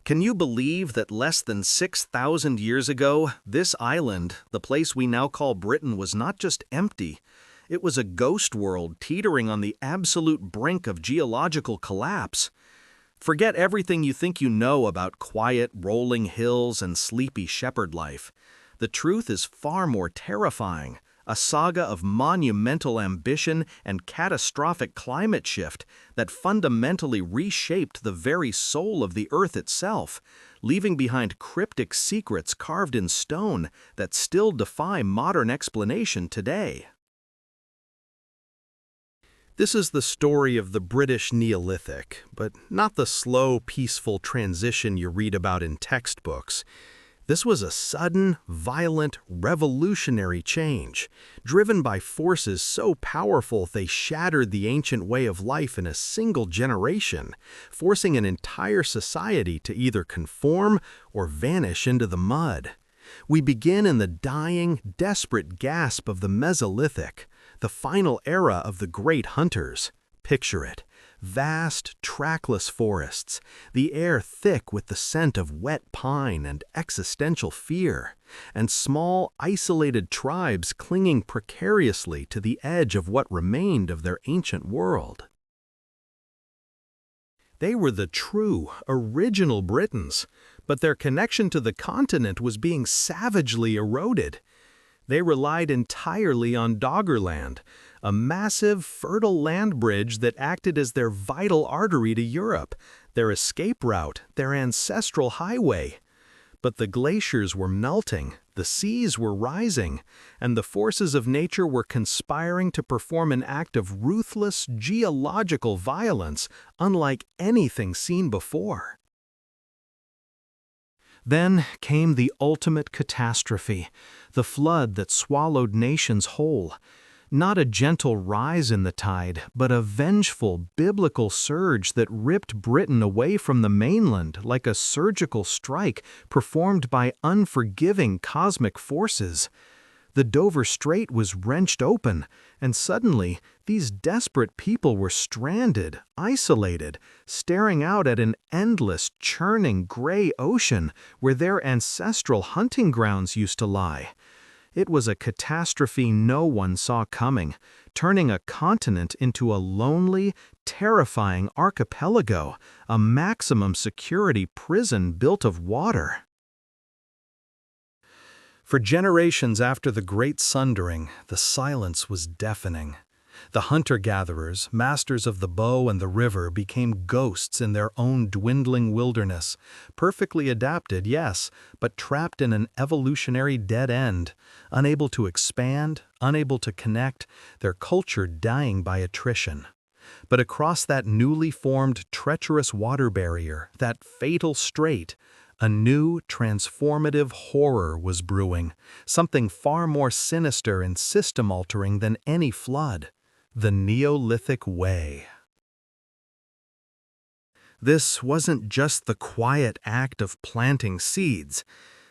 Can you believe that less than 6,000 years ago, this island, the place we now call Britain, was not just empty, it was a ghost world teetering on the absolute brink of geological collapse. Forget everything you think you know about quiet, rolling hills and sleepy shepherd life. The truth is far more terrifying. A saga of monumental ambition and catastrophic climate shift that fundamentally reshaped the very soul of the Earth itself, leaving behind cryptic secrets carved in stone that still defy modern explanation today. This is the story of the British Neolithic, but not the slow, peaceful transition you read about in textbooks. This was a sudden, violent, revolutionary change, driven by forces so powerful they shattered the ancient way of life in a single generation, forcing an entire society to either conform or vanish into the mud. We begin in the dying, desperate gasp of the Mesolithic, the final era of the great hunters. Picture it. Vast, trackless forests, the air thick with the scent of wet pine and existential fear, and small, isolated tribes clinging precariously to the edge of what remained of their ancient world. They were the true, original Britons, but their connection to the continent was being savagely eroded. They relied entirely on Doggerland, a massive, fertile land bridge that acted as their vital artery to Europe, their escape route, their ancestral highway. But the glaciers were melting, the seas were rising, and the forces of nature were conspiring to perform an act of ruthless, geological violence unlike anything seen before. Then came the ultimate catastrophe, the flood that swallowed nations whole. Not a gentle rise in the tide, but a vengeful, biblical surge that ripped Britain away from the mainland like a surgical strike performed by unforgiving cosmic forces. The Dover Strait was wrenched open, and suddenly these desperate people were stranded, isolated, staring out at an endless, churning gray ocean where their ancestral hunting grounds used to lie. It was a catastrophe no one saw coming, turning a continent into a lonely, terrifying archipelago, a maximum security prison built of water. For generations after the Great Sundering, the silence was deafening. The hunter-gatherers, masters of the bow and the river, became ghosts in their own dwindling wilderness, perfectly adapted, yes, but trapped in an evolutionary dead end, unable to expand, unable to connect, their culture dying by attrition. But across that newly formed treacherous water barrier, that fatal strait, a new, transformative horror was brewing, something far more sinister and system-altering than any flood. The Neolithic Way. This wasn't just the quiet act of planting seeds.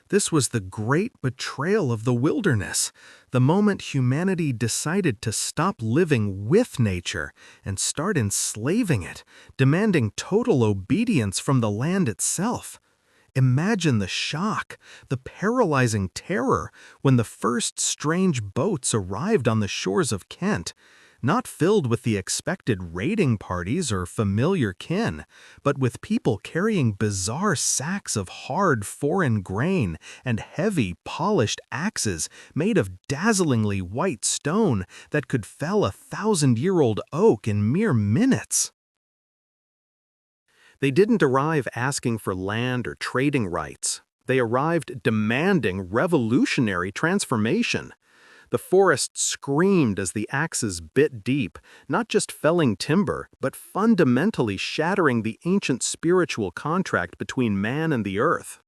This was the great betrayal of the wilderness, the moment humanity decided to stop living with nature and start enslaving it, demanding total obedience from the land itself. Imagine the shock, the paralyzing terror when the first strange boats arrived on the shores of Kent, not filled with the expected raiding parties or familiar kin, but with people carrying bizarre sacks of hard foreign grain and heavy, polished axes made of dazzlingly white stone that could fell a 1,000-year-old oak in mere minutes. They didn't arrive asking for land or trading rights. They arrived demanding revolutionary transformation. The forest screamed as the axes bit deep, not just felling timber, but fundamentally shattering the ancient spiritual contract between man and the earth.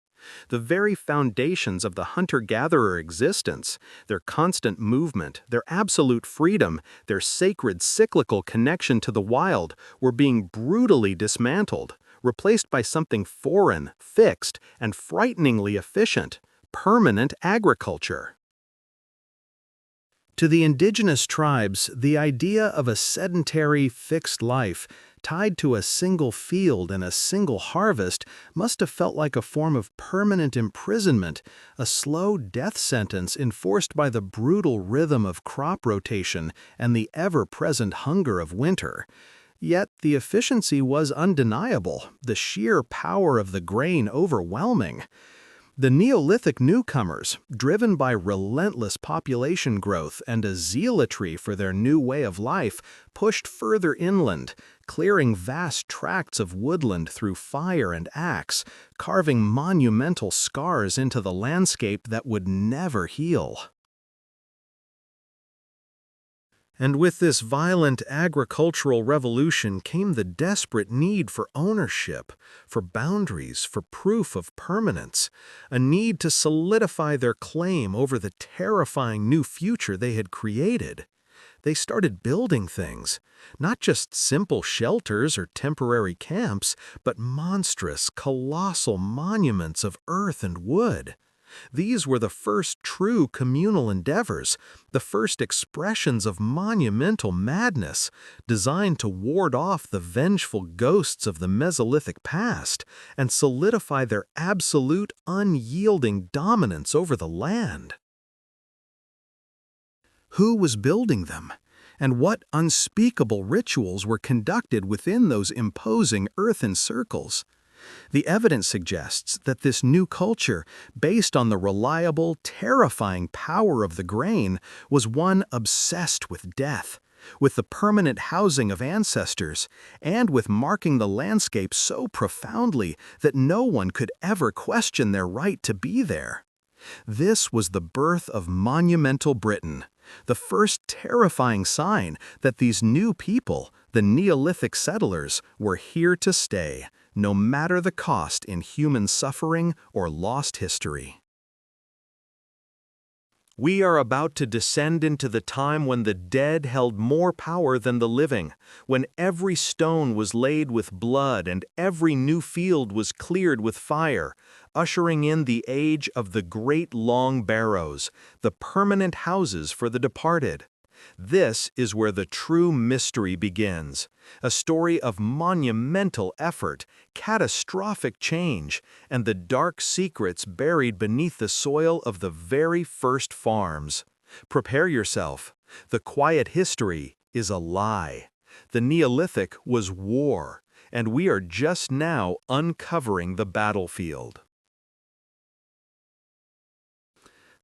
The very foundations of the hunter-gatherer existence, their constant movement, their absolute freedom, their sacred cyclical connection to the wild, were being brutally dismantled, replaced by something foreign, fixed, and frighteningly efficient: permanent agriculture. To the indigenous tribes, the idea of a sedentary, fixed life tied to a single field and a single harvest, must have felt like a form of permanent imprisonment, a slow death sentence enforced by the brutal rhythm of crop rotation and the ever-present hunger of winter. Yet the efficiency was undeniable, the sheer power of the grain overwhelming. The Neolithic newcomers, driven by relentless population growth and a zealotry for their new way of life, pushed further inland, clearing vast tracts of woodland through fire and axe, carving monumental scars into the landscape that would never heal. And with this violent agricultural revolution came the desperate need for ownership, for boundaries, for proof of permanence, a need to solidify their claim over the terrifying new future they had created. They started building things, not just simple shelters or temporary camps, but monstrous, colossal monuments of earth and wood. These were the first true communal endeavors, the first expressions of monumental madness, designed to ward off the vengeful ghosts of the Mesolithic past and solidify their absolute, unyielding dominance over the land. Who was building them? And what unspeakable rituals were conducted within those imposing earthen circles? The evidence suggests that this new culture, based on the reliable, terrifying power of the grain, was one obsessed with death, with the permanent housing of ancestors, and with marking the landscape so profoundly that no one could ever question their right to be there. This was the birth of monumental Britain, the first terrifying sign that these new people, the Neolithic settlers, were here to stay, no matter the cost in human suffering or lost history. We are about to descend into the time when the dead held more power than the living, when every stone was laid with blood and every new field was cleared with fire, ushering in the age of the great long barrows, the permanent houses for the departed. This is where the true mystery begins, a story of monumental effort, catastrophic change, and the dark secrets buried beneath the soil of the very first farms. Prepare yourself. The quiet history is a lie. The Neolithic was war, and we are just now uncovering the battlefield.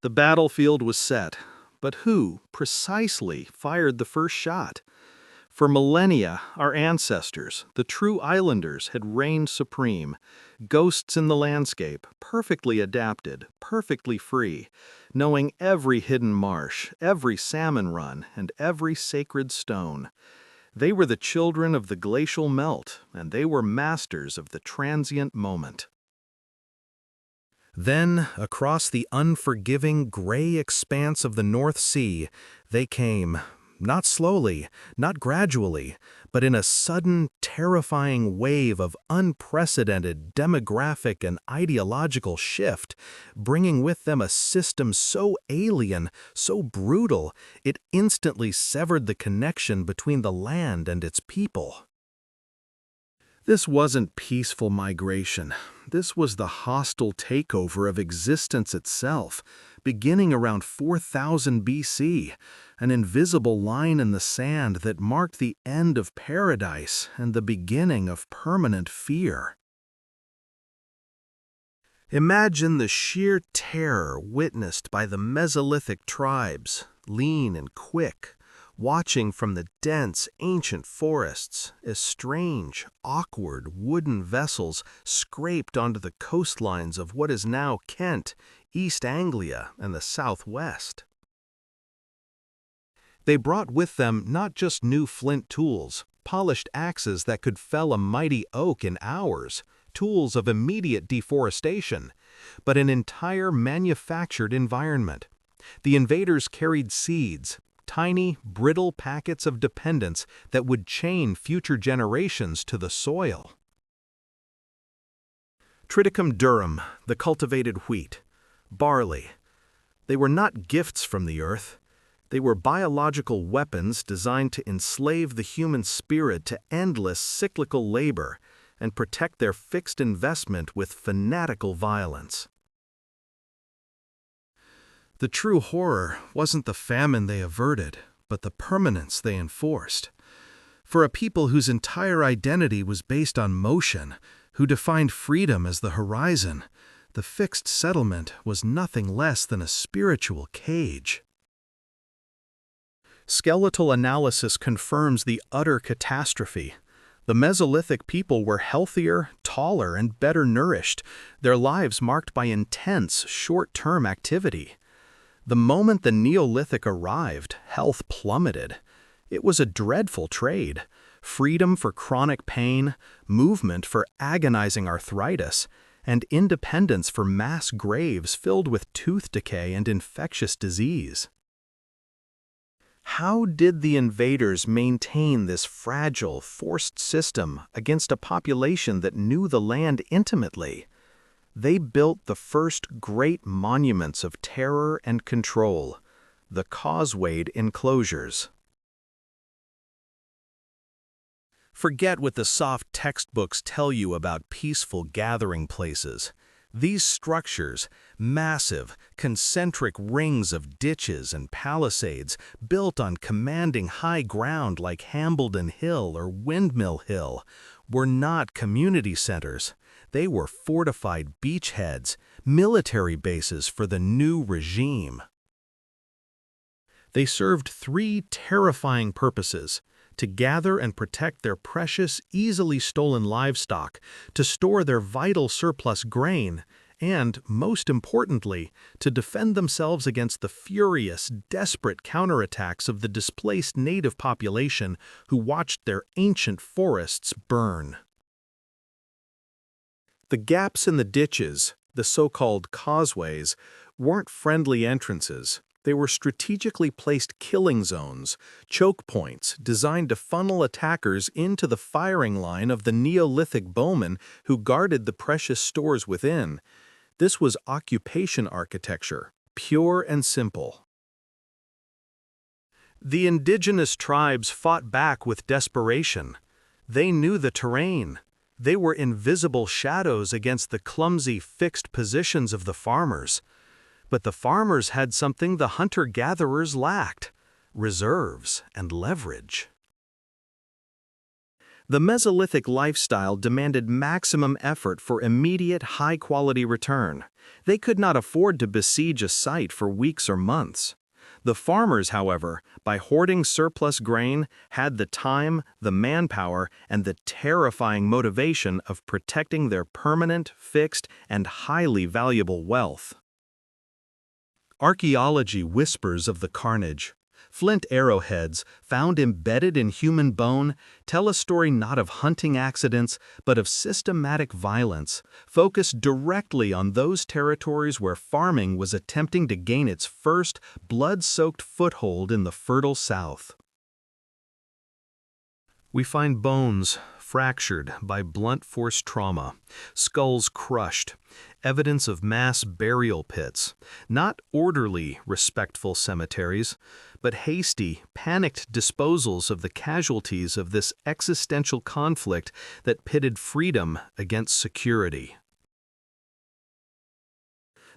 The battlefield was set. But who, precisely, fired the first shot? For millennia, our ancestors, the true islanders, had reigned supreme, ghosts in the landscape, perfectly adapted, perfectly free, knowing every hidden marsh, every salmon run, and every sacred stone. They were the children of the glacial melt, and they were masters of the transient moment. Then, across the unforgiving gray expanse of the North Sea, they came, not slowly, not gradually, but in a sudden, terrifying wave of unprecedented demographic and ideological shift, bringing with them a system so alien, so brutal, it instantly severed the connection between the land and its people. This wasn't peaceful migration. This was the hostile takeover of existence itself, beginning around 4000 BC, an invisible line in the sand that marked the end of paradise and the beginning of permanent fear. Imagine the sheer terror witnessed by the Mesolithic tribes, lean and quick, watching from the dense, ancient forests as strange, awkward wooden vessels scraped onto the coastlines of what is now Kent, East Anglia, and the southwest. They brought with them not just new flint tools, polished axes that could fell a mighty oak in hours, tools of immediate deforestation, but an entire manufactured environment. The invaders carried seeds, tiny, brittle packets of dependence that would chain future generations to the soil. Triticum durum, the cultivated wheat, barley. They were not gifts from the earth. They were biological weapons designed to enslave the human spirit to endless cyclical labor and protect their fixed investment with fanatical violence. The true horror wasn't the famine they averted, but the permanence they enforced. For a people whose entire identity was based on motion, who defined freedom as the horizon, the fixed settlement was nothing less than a spiritual cage. Skeletal analysis confirms the utter catastrophe. The Mesolithic people were healthier, taller, and better nourished, their lives marked by intense, short-term activity. The moment the Neolithic arrived, health plummeted. It was a dreadful trade: freedom for chronic pain, movement for agonizing arthritis, and independence for mass graves filled with tooth decay and infectious disease. How did the invaders maintain this fragile, forced system against a population that knew the land intimately? They built the first great monuments of terror and control, the causewayed enclosures. Forget what the soft textbooks tell you about peaceful gathering places. These structures, massive, concentric rings of ditches and palisades built on commanding high ground like Hambledon Hill or Windmill Hill, were not community centers. They were fortified beachheads, military bases for the new regime. They served three terrifying purposes: to gather and protect their precious, easily stolen livestock, to store their vital surplus grain, and, most importantly, to defend themselves against the furious, desperate counterattacks of the displaced native population who watched their ancient forests burn. The gaps in the ditches, the so-called causeways, weren't friendly entrances. They were strategically placed killing zones, choke points designed to funnel attackers into the firing line of the Neolithic bowmen who guarded the precious stores within. This was occupation architecture, pure and simple. The indigenous tribes fought back with desperation. They knew the terrain. They were invisible shadows against the clumsy, fixed positions of the farmers. But the farmers had something the hunter-gatherers lacked: reserves and leverage. The Mesolithic lifestyle demanded maximum effort for immediate, high-quality return. They could not afford to besiege a site for weeks or months. The farmers, however, by hoarding surplus grain, had the time, the manpower, and the terrifying motivation of protecting their permanent, fixed, and highly valuable wealth. Archaeology whispers of the carnage. Flint arrowheads, found embedded in human bone, tell a story not of hunting accidents, but of systematic violence, focused directly on those territories where farming was attempting to gain its first blood-soaked foothold in the fertile South. We find bones fractured by blunt force trauma, skulls crushed, evidence of mass burial pits, not orderly, respectful cemeteries, but hasty, panicked disposals of the casualties of this existential conflict that pitted freedom against security.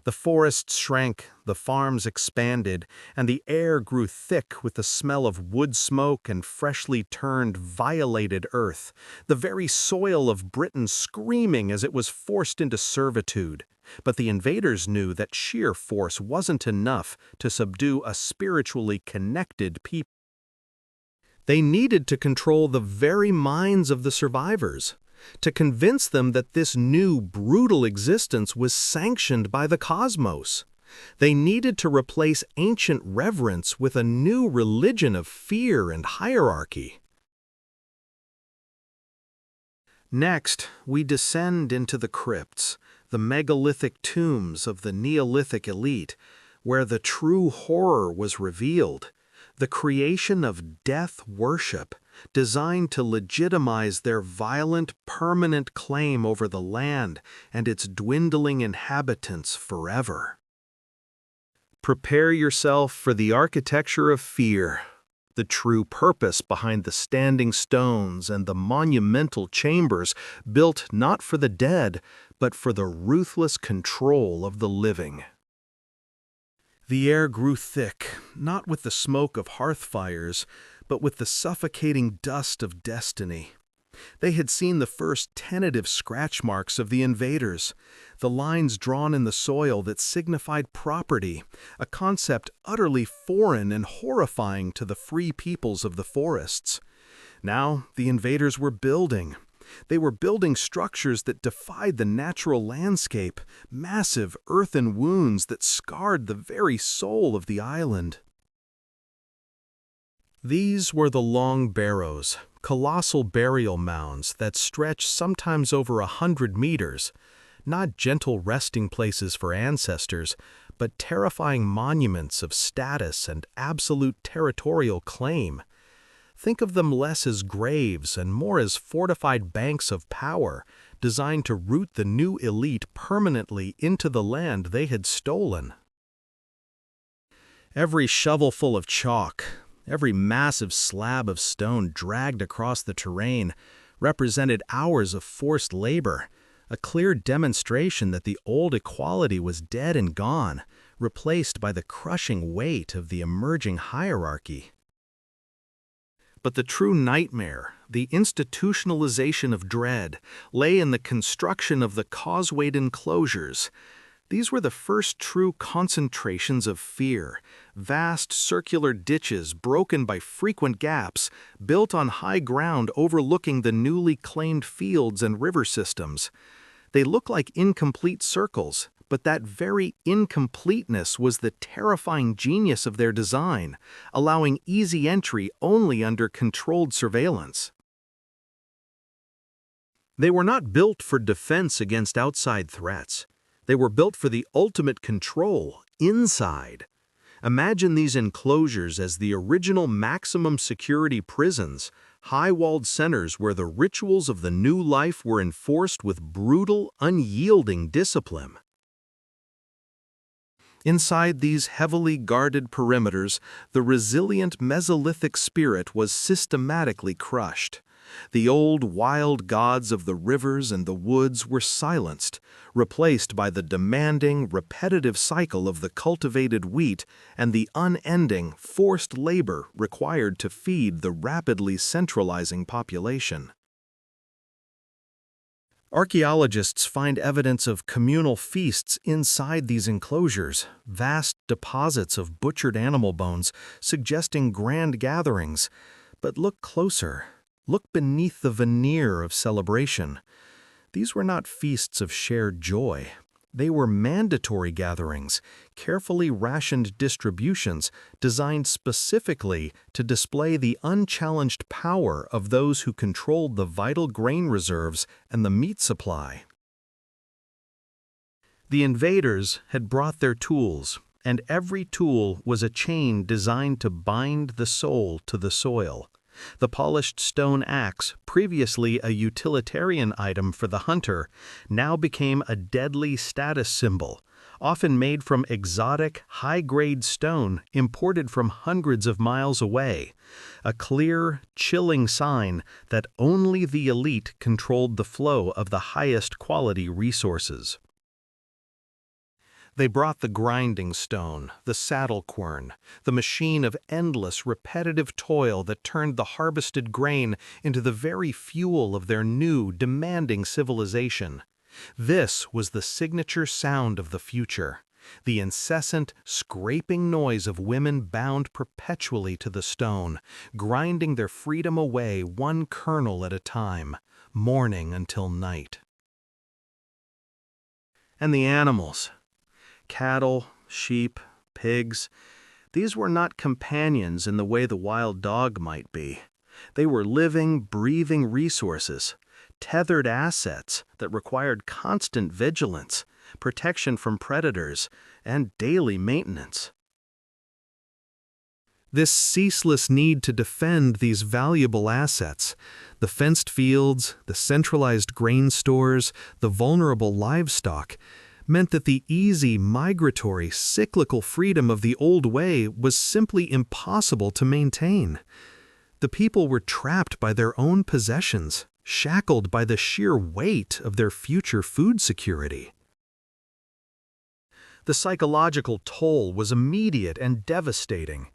The forests shrank, the farms expanded, and the air grew thick with the smell of wood smoke and freshly turned, violated earth, the very soil of Britain screaming as it was forced into servitude. But the invaders knew that sheer force wasn't enough to subdue a spiritually connected people. They needed to control the very minds of the survivors, to convince them that this new, brutal existence was sanctioned by the cosmos. They needed to replace ancient reverence with a new religion of fear and hierarchy. Next, we descend into the crypts, the megalithic tombs of the Neolithic elite, where the true horror was revealed, the creation of death worship, designed to legitimize their violent, permanent claim over the land and its dwindling inhabitants forever. Prepare yourself for the architecture of fear, the true purpose behind the standing stones and the monumental chambers built not for the dead, but for the ruthless control of the living. The air grew thick, not with the smoke of hearth fires, but with the suffocating dust of destiny. They had seen the first tentative scratch marks of the invaders, the lines drawn in the soil that signified property, a concept utterly foreign and horrifying to the free peoples of the forests. Now the invaders were building. They were building structures that defied the natural landscape, massive earthen wounds that scarred the very soul of the island. These were the long barrows, colossal burial mounds that stretched sometimes over 100 meters, not gentle resting places for ancestors, but terrifying monuments of status and absolute territorial claim. Think of them less as graves and more as fortified banks of power, designed to root the new elite permanently into the land they had stolen. Every shovelful of chalk, every massive slab of stone dragged across the terrain represented hours of forced labor, a clear demonstration that the old equality was dead and gone, replaced by the crushing weight of the emerging hierarchy. But the true nightmare, the institutionalization of dread, lay in the construction of the causewayed enclosures. These were the first true concentrations of fear, vast circular ditches broken by frequent gaps, built on high ground overlooking the newly claimed fields and river systems. They look like incomplete circles, but that very incompleteness was the terrifying genius of their design, allowing easy entry only under controlled surveillance. They were not built for defense against outside threats. They were built for the ultimate control, inside. Imagine these enclosures as the original maximum security prisons, high-walled centers where the rituals of the new life were enforced with brutal, unyielding discipline. Inside these heavily guarded perimeters, the resilient Mesolithic spirit was systematically crushed. The old wild gods of the rivers and the woods were silenced, replaced by the demanding, repetitive cycle of the cultivated wheat and the unending, forced labor required to feed the rapidly centralizing population. Archaeologists find evidence of communal feasts inside these enclosures, vast deposits of butchered animal bones suggesting grand gatherings. But look closer. Look beneath the veneer of celebration. These were not feasts of shared joy. They were mandatory gatherings, carefully rationed distributions designed specifically to display the unchallenged power of those who controlled the vital grain reserves and the meat supply. The invaders had brought their tools, and every tool was a chain designed to bind the soul to the soil. The polished stone axe, previously a utilitarian item for the hunter, now became a deadly status symbol, often made from exotic, high-grade stone imported from hundreds of miles away, a clear, chilling sign that only the elite controlled the flow of the highest quality resources. They brought the grinding stone, the saddle quern, the machine of endless, repetitive toil that turned the harvested grain into the very fuel of their new, demanding civilization. This was the signature sound of the future, the incessant, scraping noise of women bound perpetually to the stone, grinding their freedom away one kernel at a time, morning until night. And the animals. Cattle, sheep, pigs, these were not companions in the way the wild dog might be. They were living, breathing resources, tethered assets that required constant vigilance, protection from predators, and daily maintenance. This ceaseless need to defend these valuable assets, the fenced fields, the centralized grain stores, the vulnerable livestock, meant that the easy, migratory, cyclical freedom of the old way was simply impossible to maintain. The people were trapped by their own possessions, shackled by the sheer weight of their future food security. The psychological toll was immediate and devastating.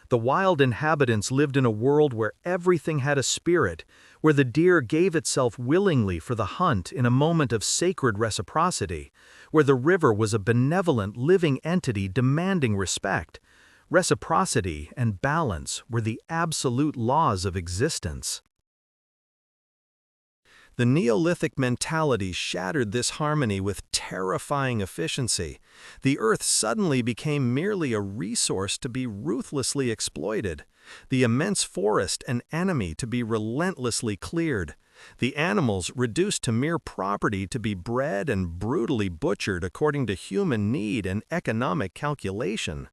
The wild inhabitants lived in a world where everything had a spirit, where the deer gave itself willingly for the hunt in a moment of sacred reciprocity, where the river was a benevolent living entity demanding respect. Reciprocity and balance were the absolute laws of existence. The Neolithic mentality shattered this harmony with terrifying efficiency. The earth suddenly became merely a resource to be ruthlessly exploited, the immense forest an enemy to be relentlessly cleared, the animals reduced to mere property to be bred and brutally butchered according to human need and economic calculation.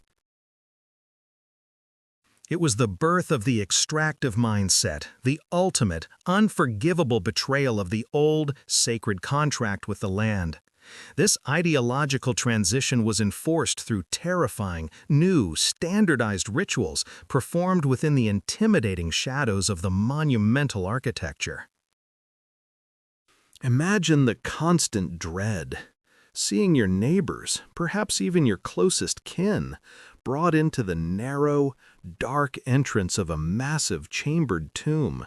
It was the birth of the extractive mindset, the ultimate, unforgivable betrayal of the old, sacred contract with the land. This ideological transition was enforced through terrifying, new, standardized rituals performed within the intimidating shadows of the monumental architecture. Imagine the constant dread, seeing your neighbors, perhaps even your closest kin, brought into the narrow, dark entrance of a massive chambered tomb,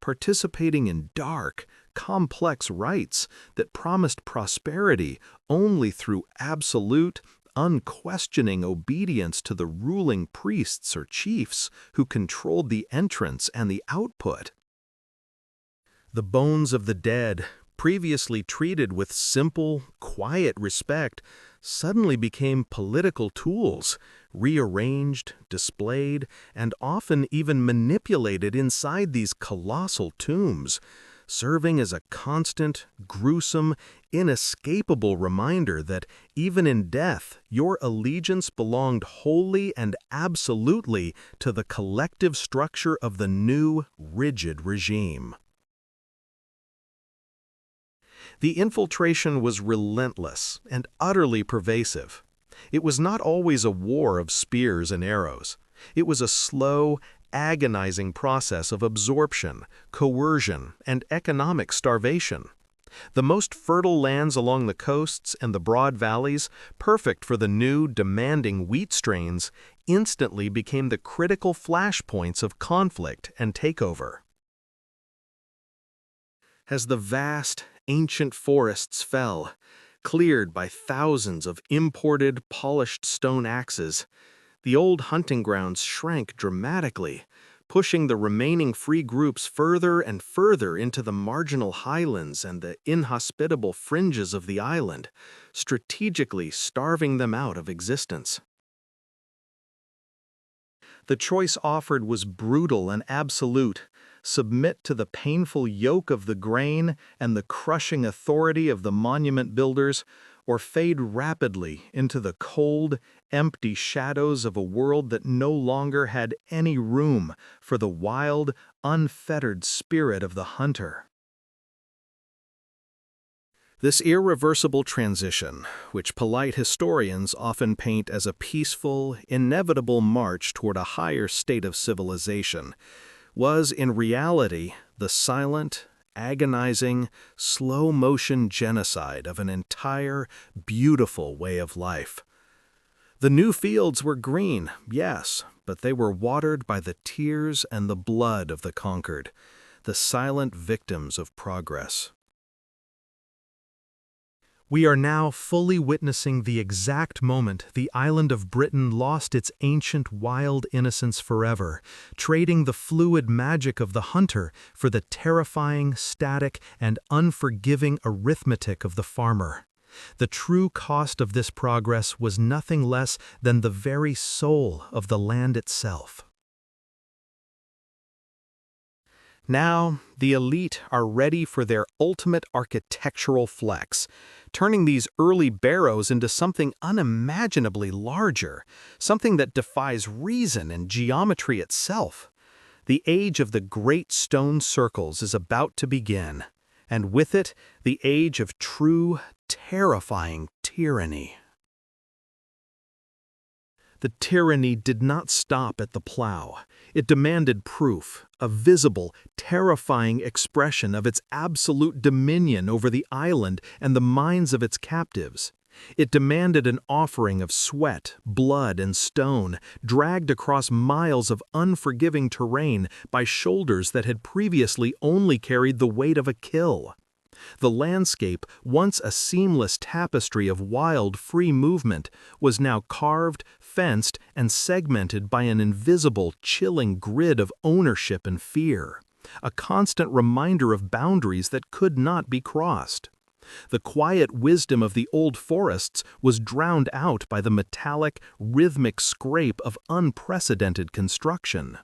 participating in dark, complex rites that promised prosperity only through absolute, unquestioning obedience to the ruling priests or chiefs who controlled the entrance and the output. The bones of the dead, previously treated with simple, quiet respect, suddenly became political tools, rearranged, displayed, and often even manipulated inside these colossal tombs, serving as a constant, gruesome, inescapable reminder that even in death, your allegiance belonged wholly and absolutely to the collective structure of the new, rigid regime. The infiltration was relentless and utterly pervasive. It was not always a war of spears and arrows. It was a slow, agonizing process of absorption, coercion, and economic starvation. The most fertile lands along the coasts and the broad valleys, perfect for the new, demanding wheat strains, instantly became the critical flashpoints of conflict and takeover. As the vast, ancient forests fell, cleared by thousands of imported, polished stone axes, the old hunting grounds shrank dramatically, pushing the remaining free groups further and further into the marginal highlands and the inhospitable fringes of the island, strategically starving them out of existence. The choice offered was brutal and absolute: submit to the painful yoke of the grain and the crushing authority of the monument builders, or fade rapidly into the cold, empty shadows of a world that no longer had any room for the wild, unfettered spirit of the hunter. This irreversible transition, which polite historians often paint as a peaceful, inevitable march toward a higher state of civilization, was in reality the silent, agonizing, slow-motion genocide of an entire, beautiful way of life. The new fields were green, yes, but they were watered by the tears and the blood of the conquered, the silent victims of progress. We are now fully witnessing the exact moment the island of Britain lost its ancient wild innocence forever, trading the fluid magic of the hunter for the terrifying, static, and unforgiving arithmetic of the farmer. The true cost of this progress was nothing less than the very soul of the land itself. Now, the elite are ready for their ultimate architectural flex, turning these early barrows into something unimaginably larger, something that defies reason and geometry itself. The age of the great stone circles is about to begin, and with it, the age of true, terrifying tyranny. The tyranny did not stop at the plow. It demanded proof, a visible, terrifying expression of its absolute dominion over the island and the minds of its captives. It demanded an offering of sweat, blood, and stone, dragged across miles of unforgiving terrain by shoulders that had previously only carried the weight of a kill. The landscape, once a seamless tapestry of wild, free movement, was now carved, fenced, and segmented by an invisible, chilling grid of ownership and fear, a constant reminder of boundaries that could not be crossed. The quiet wisdom of the old forests was drowned out by the metallic, rhythmic scrape of unprecedented construction.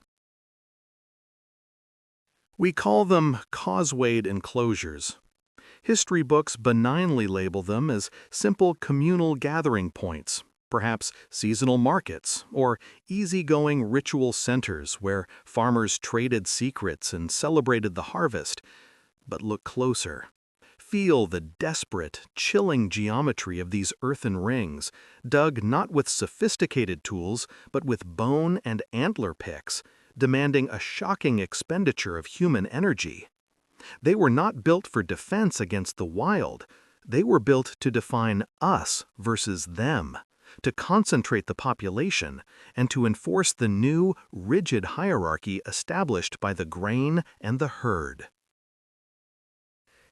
We call them causewayed enclosures. History books benignly label them as simple communal gathering points, perhaps seasonal markets, or easygoing ritual centers where farmers traded secrets and celebrated the harvest. But look closer. Feel the desperate, chilling geometry of these earthen rings, dug not with sophisticated tools, but with bone and antler picks, demanding a shocking expenditure of human energy. They were not built for defense against the wild. They were built to define us versus them, to concentrate the population, and to enforce the new, rigid hierarchy established by the grain and the herd.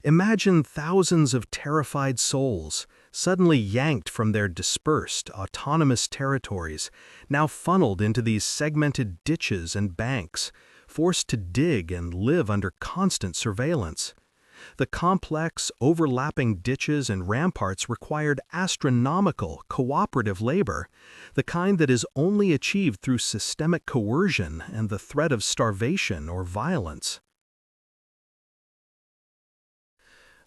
Imagine thousands of terrified souls, suddenly yanked from their dispersed, autonomous territories, now funneled into these segmented ditches and banks, forced to dig and live under constant surveillance. The complex, overlapping ditches and ramparts required astronomical, cooperative labor, the kind that is only achieved through systemic coercion and the threat of starvation or violence.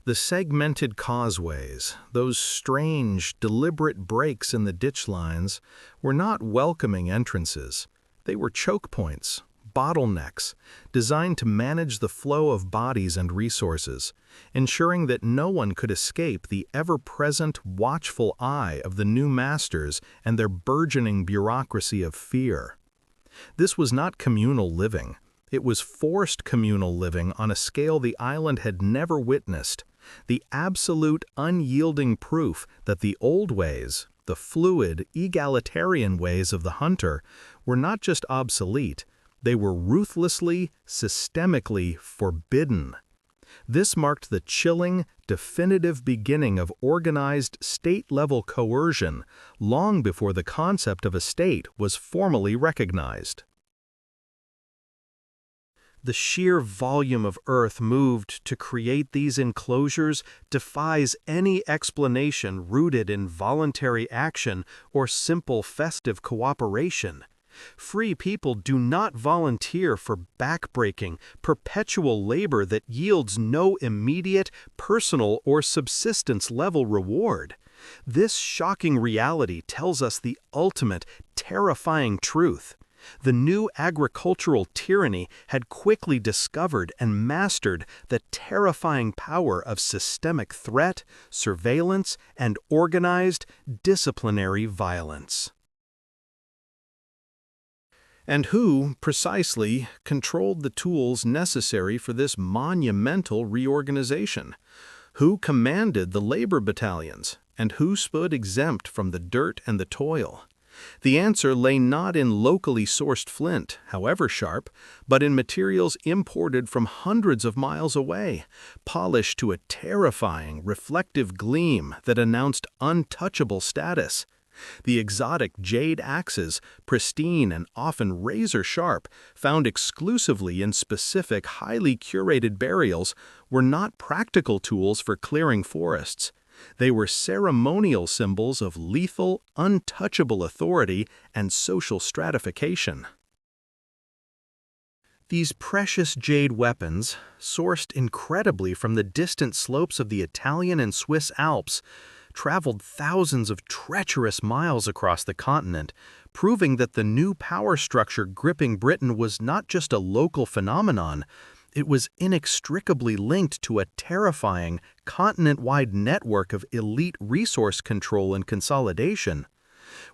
The segmented causeways, those strange, deliberate breaks in the ditch lines, were not welcoming entrances. They were choke points, bottlenecks, designed to manage the flow of bodies and resources, ensuring that no one could escape the ever-present, watchful eye of the new masters and their burgeoning bureaucracy of fear. This was not communal living. It was forced communal living on a scale the island had never witnessed, the absolute, unyielding proof that the old ways, the fluid, egalitarian ways of the hunter, were not just obsolete, they were ruthlessly, systemically forbidden. This marked the chilling, definitive beginning of organized state-level coercion long before the concept of a state was formally recognized. The sheer volume of earth moved to create these enclosures defies any explanation rooted in voluntary action or simple festive cooperation. Free people do not volunteer for backbreaking, perpetual labor that yields no immediate, personal, or subsistence-level reward. This shocking reality tells us the ultimate, terrifying truth. The new agricultural tyranny had quickly discovered and mastered the terrifying power of systemic threat, surveillance, and organized, disciplinary violence. And who, precisely, controlled the tools necessary for this monumental reorganization? Who commanded the labor battalions? And who stood exempt from the dirt and the toil? The answer lay not in locally sourced flint, however sharp, but in materials imported from hundreds of miles away, polished to a terrifying, reflective gleam that announced untouchable status. The exotic jade axes, pristine and often razor-sharp, found exclusively in specific, highly curated burials, were not practical tools for clearing forests. They were ceremonial symbols of lethal, untouchable authority and social stratification. These precious jade weapons, sourced incredibly from the distant slopes of the Italian and Swiss Alps, traveled thousands of treacherous miles across the continent, proving that the new power structure gripping Britain was not just a local phenomenon, It was inextricably linked to a terrifying, continent-wide network of elite resource control and consolidation.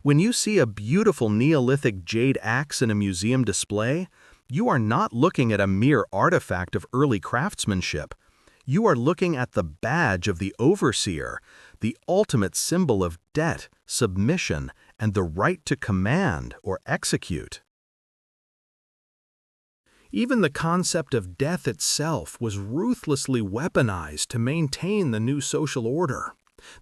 When you see a beautiful Neolithic jade axe in a museum display, you are not looking at a mere artifact of early craftsmanship. You are looking at the badge of the overseer, the ultimate symbol of debt, submission, and the right to command or execute. Even the concept of death itself was ruthlessly weaponized to maintain the new social order.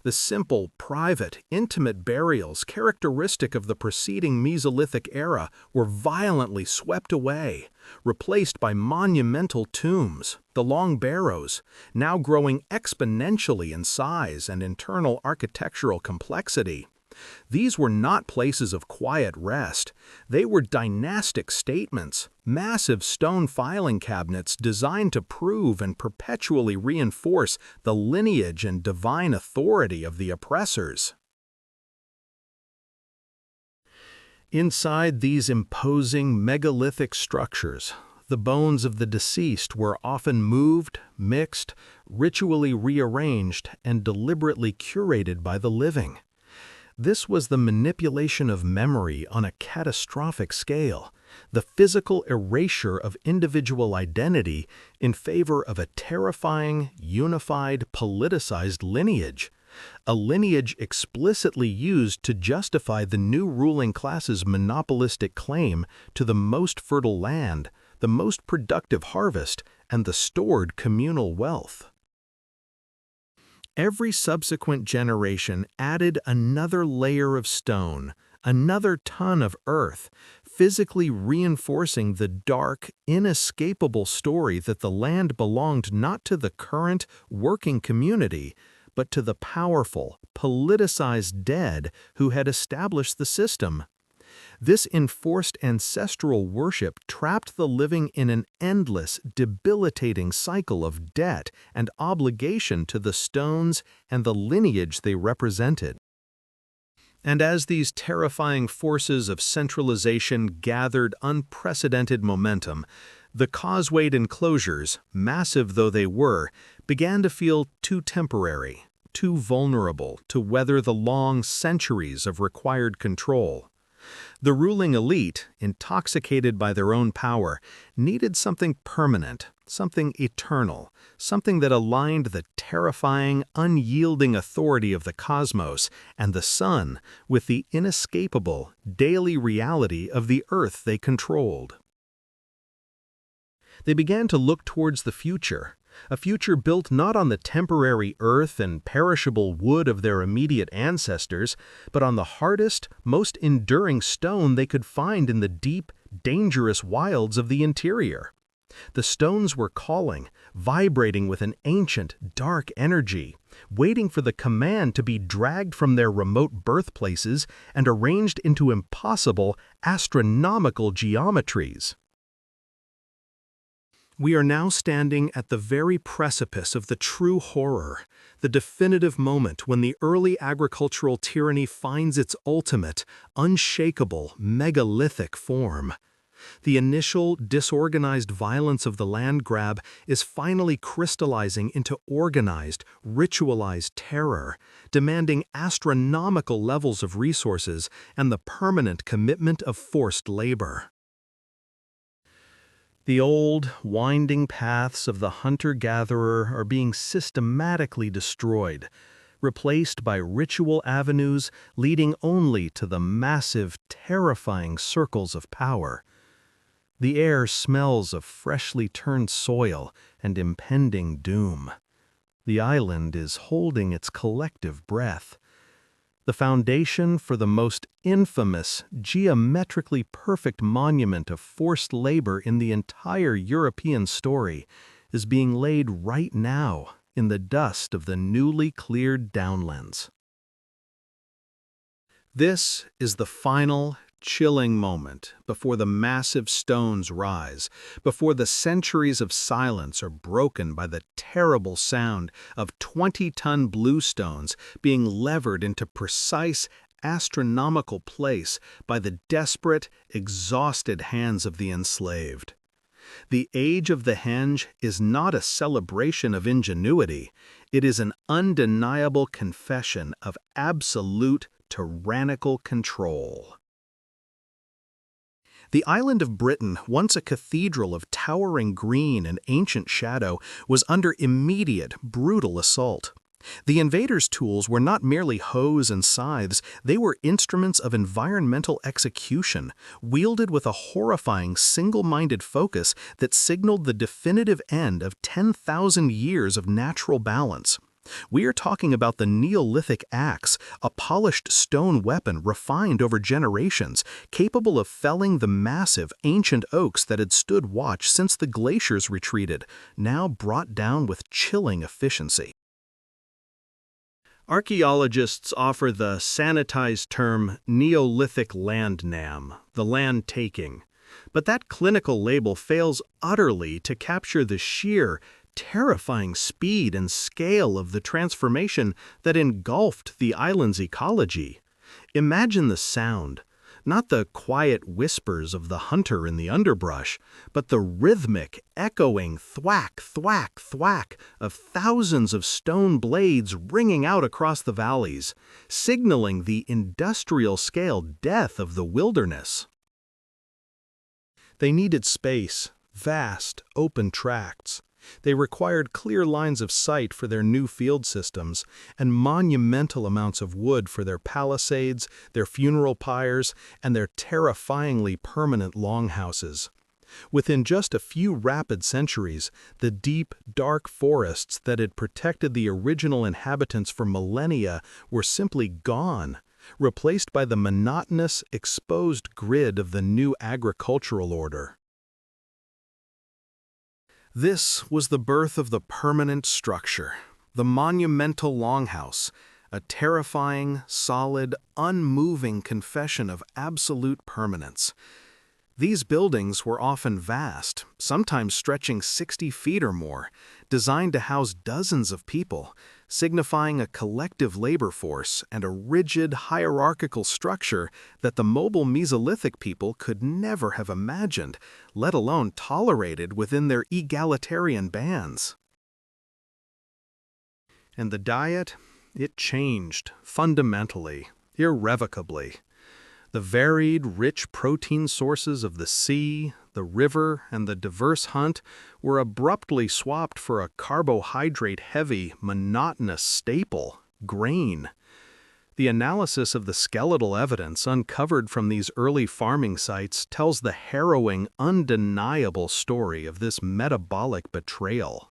The simple, private, intimate burials characteristic of the preceding Mesolithic era were violently swept away, replaced by monumental tombs, the long barrows, now growing exponentially in size and internal architectural complexity. These were not places of quiet rest. They were dynastic statements, massive stone filing cabinets designed to prove and perpetually reinforce the lineage and divine authority of the oppressors. Inside these imposing megalithic structures, the bones of the deceased were often moved, mixed, ritually rearranged, and deliberately curated by the living. This was the manipulation of memory on a catastrophic scale, the physical erasure of individual identity in favor of a terrifying, unified, politicized lineage, a lineage explicitly used to justify the new ruling class's monopolistic claim to the most fertile land, the most productive harvest, and the stored communal wealth. Every subsequent generation added another layer of stone, another ton of earth, physically reinforcing the dark, inescapable story that the land belonged not to the current, working community, but to the powerful, politicized dead who had established the system. This enforced ancestral worship trapped the living in an endless, debilitating cycle of debt and obligation to the stones and the lineage they represented. And as these terrifying forces of centralization gathered unprecedented momentum, the causewayed enclosures, massive though they were, began to feel too temporary, too vulnerable to weather the long centuries of required control. The ruling elite, intoxicated by their own power, needed something permanent, something eternal, something that aligned the terrifying, unyielding authority of the cosmos and the sun with the inescapable, daily reality of the earth they controlled. They began to look towards the future, a future built not on the temporary earth and perishable wood of their immediate ancestors, but on the hardest, most enduring stone they could find in the deep, dangerous wilds of the interior. The stones were calling, vibrating with an ancient, dark energy, waiting for the command to be dragged from their remote birthplaces and arranged into impossible, astronomical geometries. We are now standing at the very precipice of the true horror, the definitive moment when the early agricultural tyranny finds its ultimate, unshakable, megalithic form. The initial, disorganized violence of the land grab is finally crystallizing into organized, ritualized terror, demanding astronomical levels of resources and the permanent commitment of forced labor. The old, winding paths of the hunter-gatherer are being systematically destroyed, replaced by ritual avenues leading only to the massive, terrifying circles of power. The air smells of freshly turned soil and impending doom. The island is holding its collective breath. The foundation for the most infamous, geometrically perfect monument of forced labor in the entire European story is being laid right now in the dust of the newly cleared downlands. This is the final, chilling moment before the massive stones rise, before the centuries of silence are broken by the terrible sound of 20-ton bluestones being levered into precise, astronomical place by the desperate, exhausted hands of the enslaved. The age of the henge is not a celebration of ingenuity, it is an undeniable confession of absolute tyrannical control. The island of Britain, once a cathedral of towering green and ancient shadow, was under immediate, brutal assault. The invaders' tools were not merely hoes and scythes, they were instruments of environmental execution, wielded with a horrifying single-minded focus that signaled the definitive end of 10,000 years of natural balance. We are talking about the Neolithic axe, a polished stone weapon refined over generations, capable of felling the massive, ancient oaks that had stood watch since the glaciers retreated, now brought down with chilling efficiency. Archaeologists offer the sanitized term Neolithic landnam, the land taking, but that clinical label fails utterly to capture the sheer, terrifying speed and scale of the transformation that engulfed the island's ecology. Imagine the sound, not the quiet whispers of the hunter in the underbrush, but the rhythmic, echoing thwack, thwack, thwack of thousands of stone blades ringing out across the valleys, signaling the industrial-scale death of the wilderness. They needed space, vast, open tracts. They required clear lines of sight for their new field systems, and monumental amounts of wood for their palisades, their funeral pyres, and their terrifyingly permanent longhouses. Within just a few rapid centuries, the deep, dark forests that had protected the original inhabitants for millennia were simply gone, replaced by the monotonous, exposed grid of the new agricultural order. This was the birth of the permanent structure, the monumental longhouse, a terrifying, solid, unmoving confession of absolute permanence. These buildings were often vast, sometimes stretching 60 feet or more, designed to house dozens of people, signifying a collective labor force and a rigid, hierarchical structure that the mobile Mesolithic people could never have imagined, let alone tolerated within their egalitarian bands. And the diet? It changed, fundamentally, irrevocably. The varied, rich protein sources of the sea, the river, and the diverse hunt were abruptly swapped for a carbohydrate-heavy, monotonous staple, grain. The analysis of the skeletal evidence uncovered from these early farming sites tells the harrowing, undeniable story of this metabolic betrayal.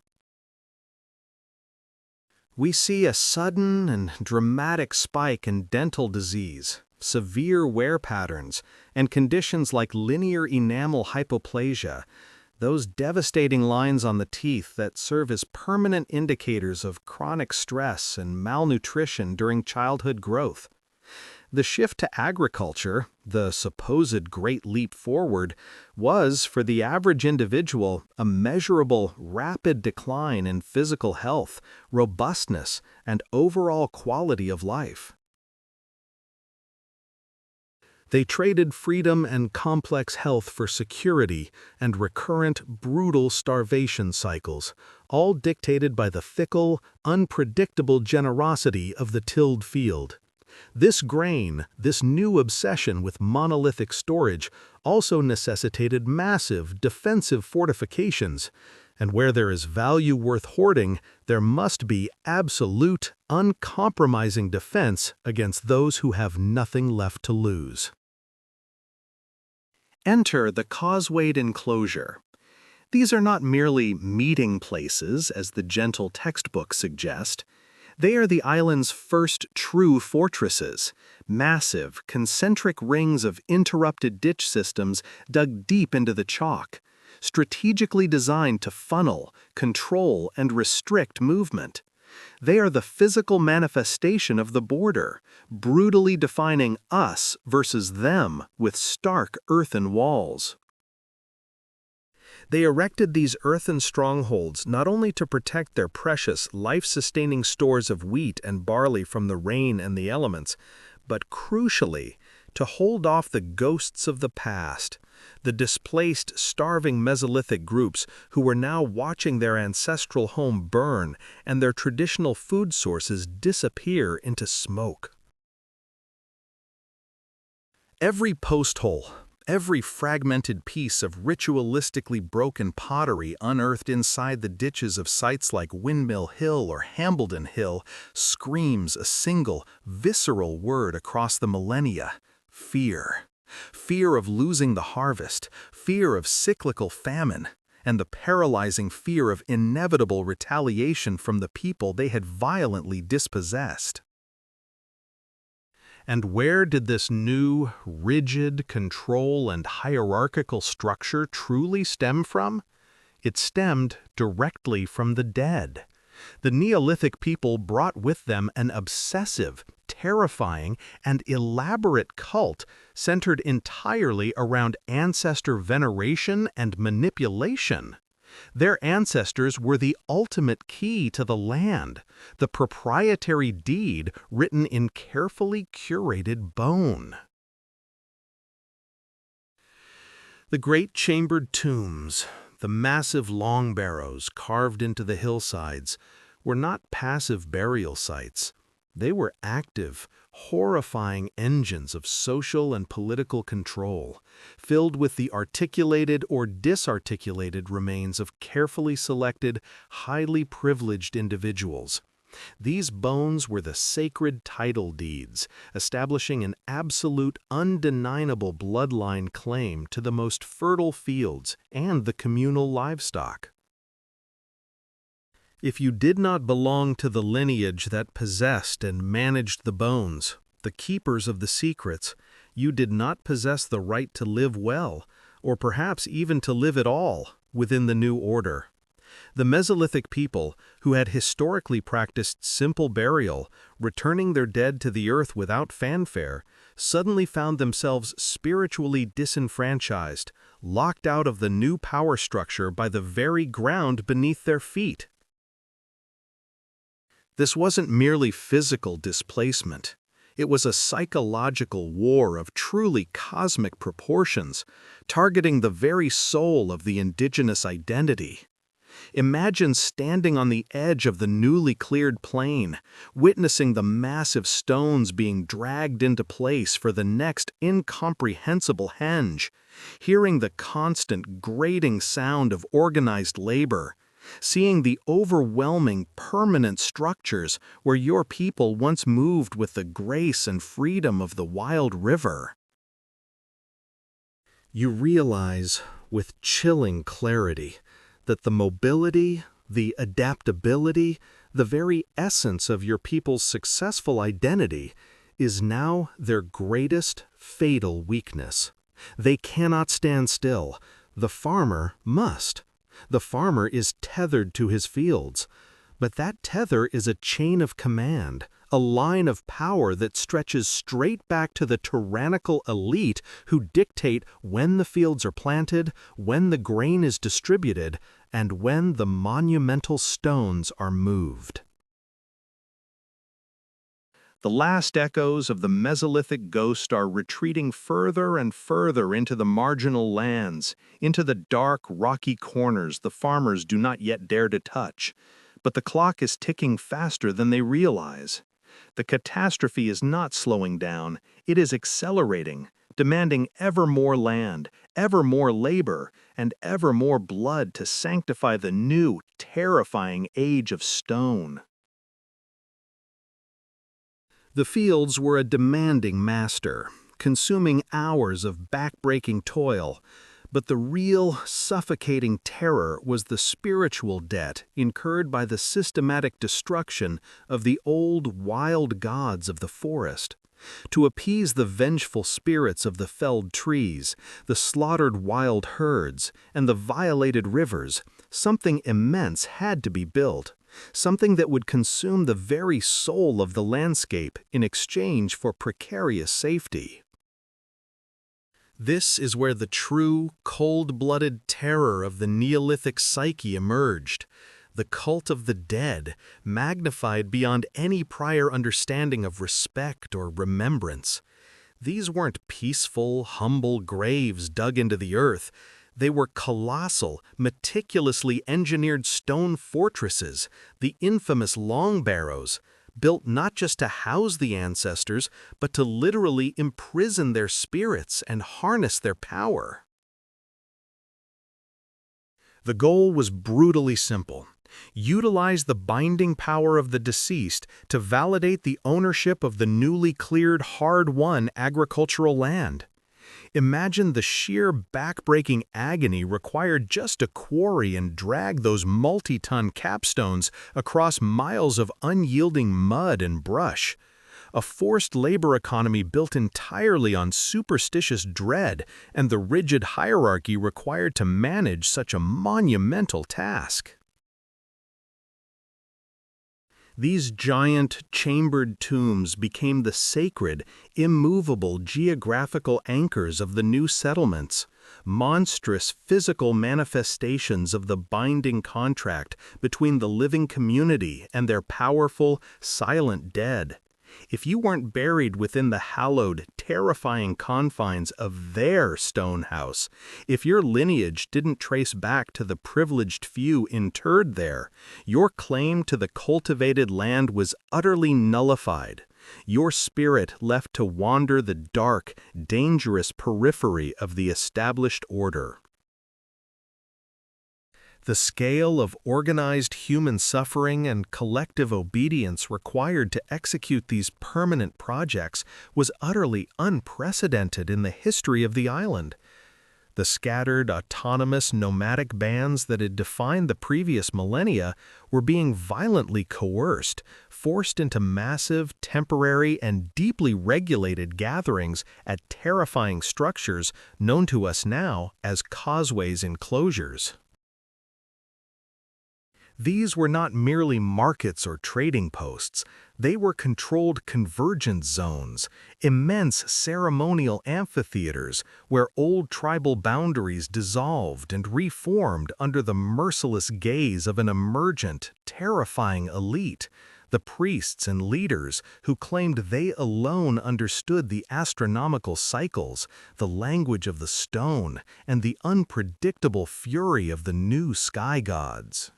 We see a sudden and dramatic spike in dental disease, severe wear patterns, and conditions like linear enamel hypoplasia, those devastating lines on the teeth that serve as permanent indicators of chronic stress and malnutrition during childhood growth. The shift to agriculture, the supposed great leap forward, was, for the average individual, a measurable, rapid decline in physical health, robustness, and overall quality of life. They traded freedom and complex health for security and recurrent, brutal starvation cycles, all dictated by the fickle, unpredictable generosity of the tilled field. This grain, this new obsession with monolithic storage, also necessitated massive, defensive fortifications, and where there is value worth hoarding, there must be absolute, uncompromising defense against those who have nothing left to lose. Enter the causewayed enclosure. These are not merely meeting places, as the gentle textbooks suggest. They are the island's first true fortresses, massive, concentric rings of interrupted ditch systems dug deep into the chalk, strategically designed to funnel, control, and restrict movement. They are the physical manifestation of the border, brutally defining us versus them with stark earthen walls. They erected these earthen strongholds not only to protect their precious, life-sustaining stores of wheat and barley from the rain and the elements, but crucially, to hold off the ghosts of the past, the displaced, starving Mesolithic groups who were now watching their ancestral home burn and their traditional food sources disappear into smoke. Every post hole, every fragmented piece of ritualistically broken pottery unearthed inside the ditches of sites like Windmill Hill or Hambledon Hill screams a single, visceral word across the millennia: fear. Fear of losing the harvest, fear of cyclical famine, and the paralyzing fear of inevitable retaliation from the people they had violently dispossessed. And where did this new, rigid control and hierarchical structure truly stem from? It stemmed directly from the dead. The Neolithic people brought with them an obsessive, terrifying, and elaborate cult centered entirely around ancestor veneration and manipulation. Their ancestors were the ultimate key to the land, the proprietary deed written in carefully curated bone. The great chambered tombs, the massive long barrows carved into the hillsides, were not passive burial sites. They were active, horrifying engines of social and political control, filled with the articulated or disarticulated remains of carefully selected, highly privileged individuals. These bones were the sacred title deeds, establishing an absolute, undeniable bloodline claim to the most fertile fields and the communal livestock. If you did not belong to the lineage that possessed and managed the bones, the keepers of the secrets, you did not possess the right to live well, or perhaps even to live at all, within the new order. The Mesolithic people, who had historically practiced simple burial, returning their dead to the earth without fanfare, suddenly found themselves spiritually disenfranchised, locked out of the new power structure by the very ground beneath their feet. This wasn't merely physical displacement. It was a psychological war of truly cosmic proportions, targeting the very soul of the indigenous identity. Imagine standing on the edge of the newly cleared plain, witnessing the massive stones being dragged into place for the next incomprehensible henge, hearing the constant grating sound of organized labor, seeing the overwhelming permanent structures where your people once moved with the grace and freedom of the wild river. You realize, with chilling clarity, that the mobility, the adaptability, the very essence of your people's successful identity is now their greatest fatal weakness. They cannot stand still. The farmer must. The farmer is tethered to his fields. But that tether is a chain of command, a line of power that stretches straight back to the tyrannical elite who dictate when the fields are planted, when the grain is distributed, and when the monumental stones are moved. The last echoes of the Mesolithic ghost are retreating further and further into the marginal lands, into the dark, rocky corners the farmers do not yet dare to touch. But the clock is ticking faster than they realize. The catastrophe is not slowing down, it is accelerating, demanding ever more land, ever more labor, and ever more blood to sanctify the new, terrifying age of stone. The fields were a demanding master, consuming hours of back-breaking toil, but the real, suffocating terror was the spiritual debt incurred by the systematic destruction of the old, wild gods of the forest. To appease the vengeful spirits of the felled trees, the slaughtered wild herds, and the violated rivers, something immense had to be built, something that would consume the very soul of the landscape in exchange for precarious safety. This is where the true, cold-blooded terror of the Neolithic psyche emerged, the cult of the dead, magnified beyond any prior understanding of respect or remembrance. These weren't peaceful, humble graves dug into the earth. They were colossal, meticulously engineered stone fortresses, the infamous long barrows, built not just to house the ancestors, but to literally imprison their spirits and harness their power. The goal was brutally simple. Utilize the binding power of the deceased to validate the ownership of the newly cleared, hard-won agricultural land. Imagine the sheer back-breaking agony required just to quarry and drag those multi-ton capstones across miles of unyielding mud and brush. A forced labor economy built entirely on superstitious dread and the rigid hierarchy required to manage such a monumental task. These giant, chambered tombs became the sacred, immovable geographical anchors of the new settlements, monstrous physical manifestations of the binding contract between the living community and their powerful, silent dead. If you weren't buried within the hallowed, terrifying confines of their stone house, if your lineage didn't trace back to the privileged few interred there, your claim to the cultivated land was utterly nullified, your spirit left to wander the dark, dangerous periphery of the established order. The scale of organized human suffering and collective obedience required to execute these permanent projects was utterly unprecedented in the history of the island. The scattered, autonomous, nomadic bands that had defined the previous millennia were being violently coerced, forced into massive, temporary, and deeply regulated gatherings at terrifying structures known to us now as causeways enclosures. These were not merely markets or trading posts. They were controlled convergence zones, immense ceremonial amphitheaters where old tribal boundaries dissolved and reformed under the merciless gaze of an emergent, terrifying elite, the priests and leaders who claimed they alone understood the astronomical cycles, the language of the stone, and the unpredictable fury of the new sky gods.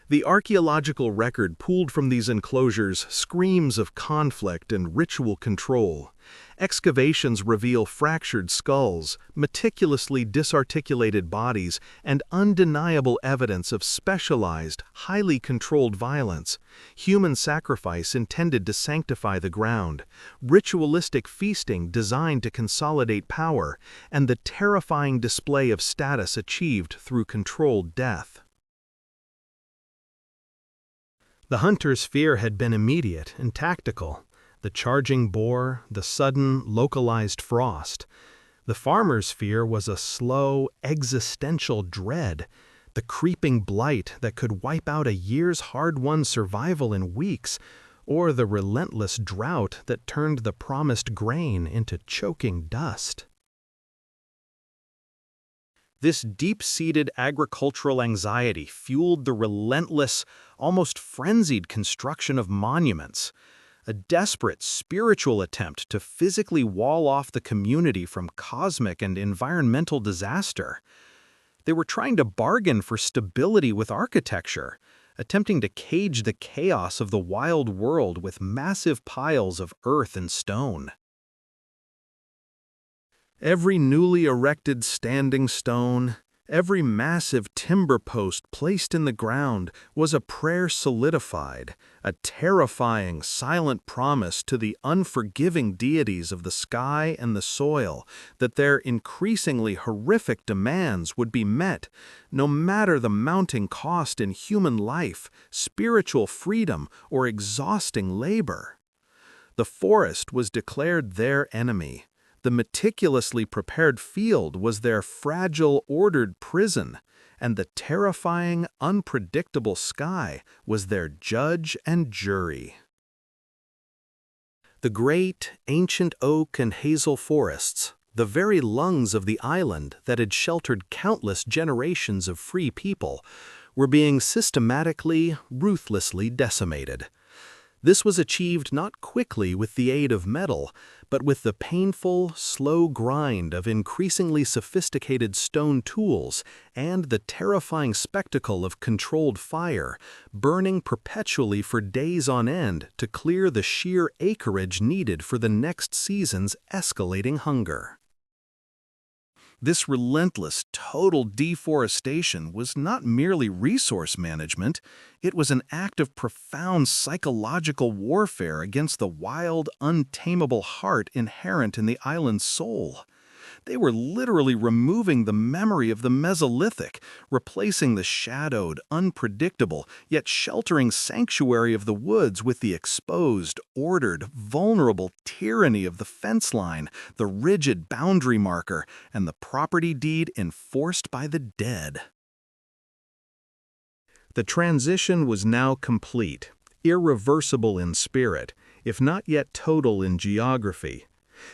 The archaeological record pulled from these enclosures screams of conflict and ritual control. Excavations reveal fractured skulls, meticulously disarticulated bodies, and undeniable evidence of specialized, highly controlled violence, human sacrifice intended to sanctify the ground, ritualistic feasting designed to consolidate power, and the terrifying display of status achieved through controlled death. The hunter's fear had been immediate and tactical, the charging boar, the sudden, localized frost. The farmer's fear was a slow, existential dread, the creeping blight that could wipe out a year's hard-won survival in weeks, or the relentless drought that turned the promised grain into choking dust. This deep-seated agricultural anxiety fueled the relentless, almost frenzied construction of monuments, a desperate spiritual attempt to physically wall off the community from cosmic and environmental disaster. They were trying to bargain for stability with architecture, attempting to cage the chaos of the wild world with massive piles of earth and stone. Every newly erected standing stone, every massive timber post placed in the ground was a prayer solidified, a terrifying, silent promise to the unforgiving deities of the sky and the soil that their increasingly horrific demands would be met, no matter the mounting cost in human life, spiritual freedom, or exhausting labor. The forest was declared their enemy. The meticulously prepared field was their fragile, ordered prison, and the terrifying, unpredictable sky was their judge and jury. The great, ancient oak and hazel forests, the very lungs of the island that had sheltered countless generations of free people, were being systematically, ruthlessly decimated. This was achieved not quickly with the aid of metal, but with the painful, slow grind of increasingly sophisticated stone tools and the terrifying spectacle of controlled fire, burning perpetually for days on end to clear the sheer acreage needed for the next season's escalating hunger. This relentless, total deforestation was not merely resource management, it was an act of profound psychological warfare against the wild, untamable heart inherent in the island's soul. They were literally removing the memory of the Mesolithic, replacing the shadowed, unpredictable, yet sheltering sanctuary of the woods with the exposed, ordered, vulnerable tyranny of the fence line, the rigid boundary marker, and the property deed enforced by the dead. The transition was now complete, irreversible in spirit, if not yet total in geography.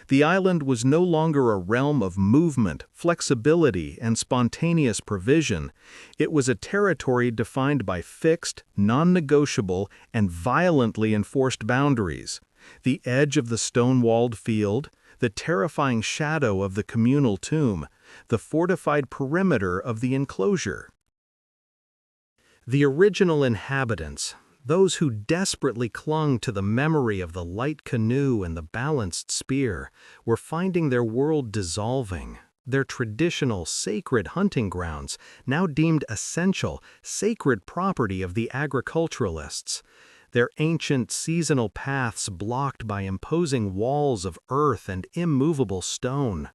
The island was no longer a realm of movement, flexibility, and spontaneous provision. It was a territory defined by fixed, non-negotiable, and violently enforced boundaries. The edge of the stone-walled field, the terrifying shadow of the communal tomb, the fortified perimeter of the enclosure. The original inhabitants, those who desperately clung to the memory of the light canoe and the balanced spear, were finding their world dissolving, their traditional, sacred hunting grounds now deemed essential, sacred property of the agriculturalists, their ancient seasonal paths blocked by imposing walls of earth and immovable stone.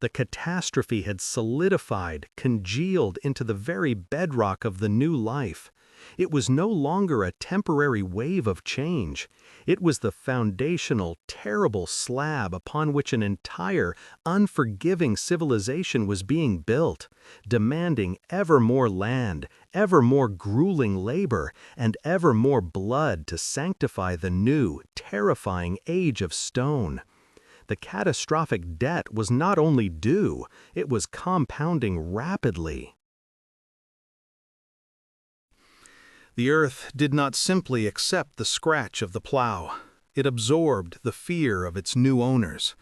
The catastrophe had solidified, congealed into the very bedrock of the new life. It was no longer a temporary wave of change. It was the foundational, terrible slab upon which an entire, unforgiving civilization was being built, demanding ever more land, ever more grueling labor, and ever more blood to sanctify the new, terrifying age of stone. The catastrophic debt was not only due, it was compounding rapidly. The earth did not simply accept the scratch of the plow. It absorbed the fear of its new owners.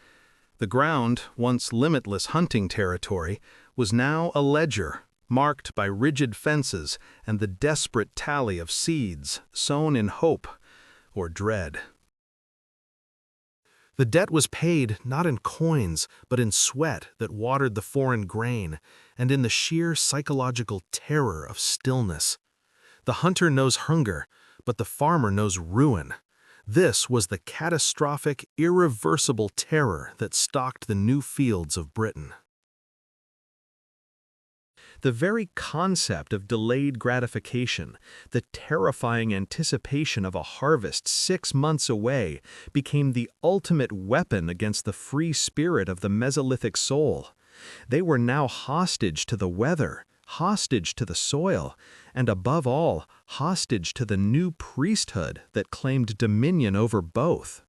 The ground, once limitless hunting territory, was now a ledger, marked by rigid fences and the desperate tally of seeds sown in hope or dread. The debt was paid not in coins, but in sweat that watered the foreign grain, and in the sheer psychological terror of stillness. The hunter knows hunger, but the farmer knows ruin. This was the catastrophic, irreversible terror that stalked the new fields of Britain. The very concept of delayed gratification, the terrifying anticipation of a harvest 6 months away, became the ultimate weapon against the free spirit of the Mesolithic soul. They were now hostage to the weather, hostage to the soil, and above all, hostage to the new priesthood that claimed dominion over both.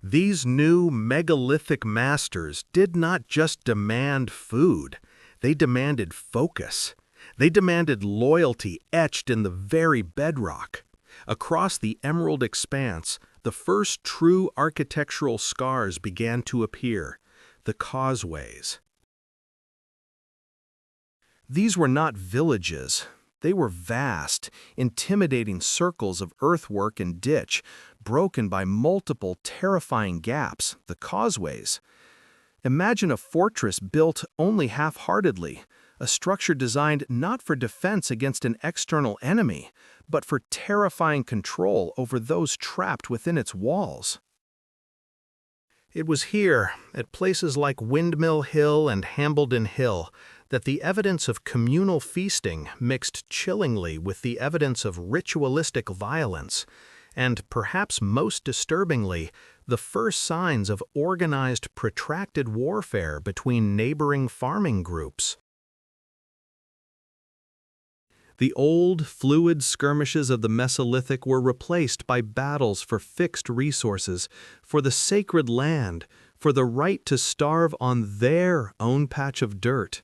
These new megalithic masters did not just demand food, they demanded focus. They demanded loyalty etched in the very bedrock. Across the emerald expanse, the first true architectural scars began to appear, the causeways. These were not villages. They were vast, intimidating circles of earthwork and ditch, broken by multiple terrifying gaps, the causeways. Imagine a fortress built only half-heartedly, a structure designed not for defense against an external enemy, but for terrifying control over those trapped within its walls. It was here, at places like Windmill Hill and Hambledon Hill, that the evidence of communal feasting mixed chillingly with the evidence of ritualistic violence, and perhaps most disturbingly, the first signs of organized, protracted warfare between neighboring farming groups. The old, fluid skirmishes of the Mesolithic were replaced by battles for fixed resources, for the sacred land, for the right to starve on their own patch of dirt.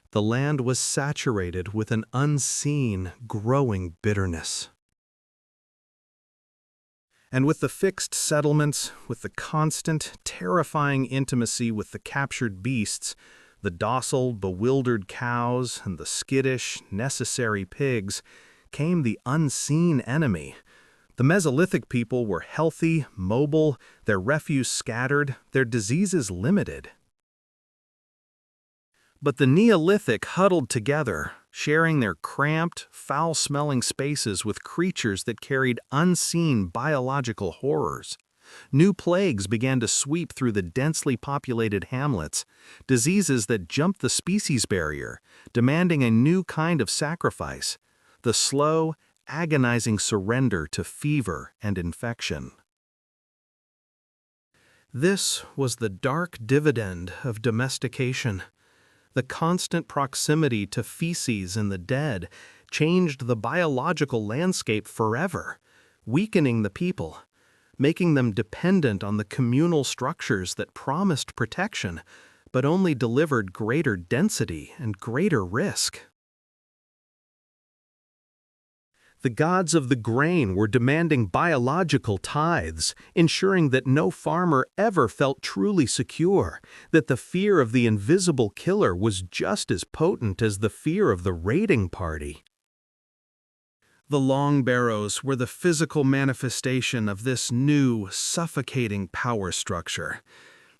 The land was saturated with an unseen, growing bitterness. And with the fixed settlements, with the constant, terrifying intimacy with the captured beasts, the docile, bewildered cows and the skittish, necessary pigs, came the unseen enemy. The Mesolithic people were healthy, mobile, their refuse scattered, their diseases limited. But the Neolithic huddled together, sharing their cramped, foul-smelling spaces with creatures that carried unseen biological horrors. New plagues began to sweep through the densely populated hamlets, diseases that jumped the species barrier, demanding a new kind of sacrifice, the slow, agonizing surrender to fever and infection. This was the dark dividend of domestication. The constant proximity to feces and the dead changed the biological landscape forever, weakening the people, making them dependent on the communal structures that promised protection, but only delivered greater density and greater risk. The gods of the grain were demanding biological tithes, ensuring that no farmer ever felt truly secure, that the fear of the invisible killer was just as potent as the fear of the raiding party. The long barrows were the physical manifestation of this new, suffocating power structure.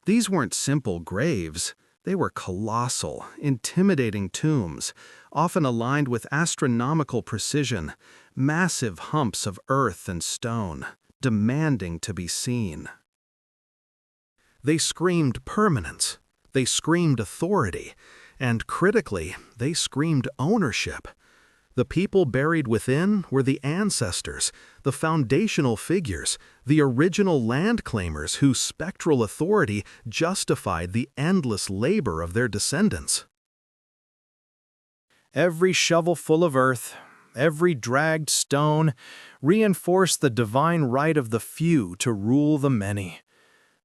These weren't simple graves. They were colossal, intimidating tombs, often aligned with astronomical precision, massive humps of earth and stone, demanding to be seen. They screamed permanence, they screamed authority, and critically, they screamed ownership. The people buried within were the ancestors, the foundational figures, the original land claimers whose spectral authority justified the endless labor of their descendants. Every shovelful of earth, every dragged stone, reinforced the divine right of the few to rule the many.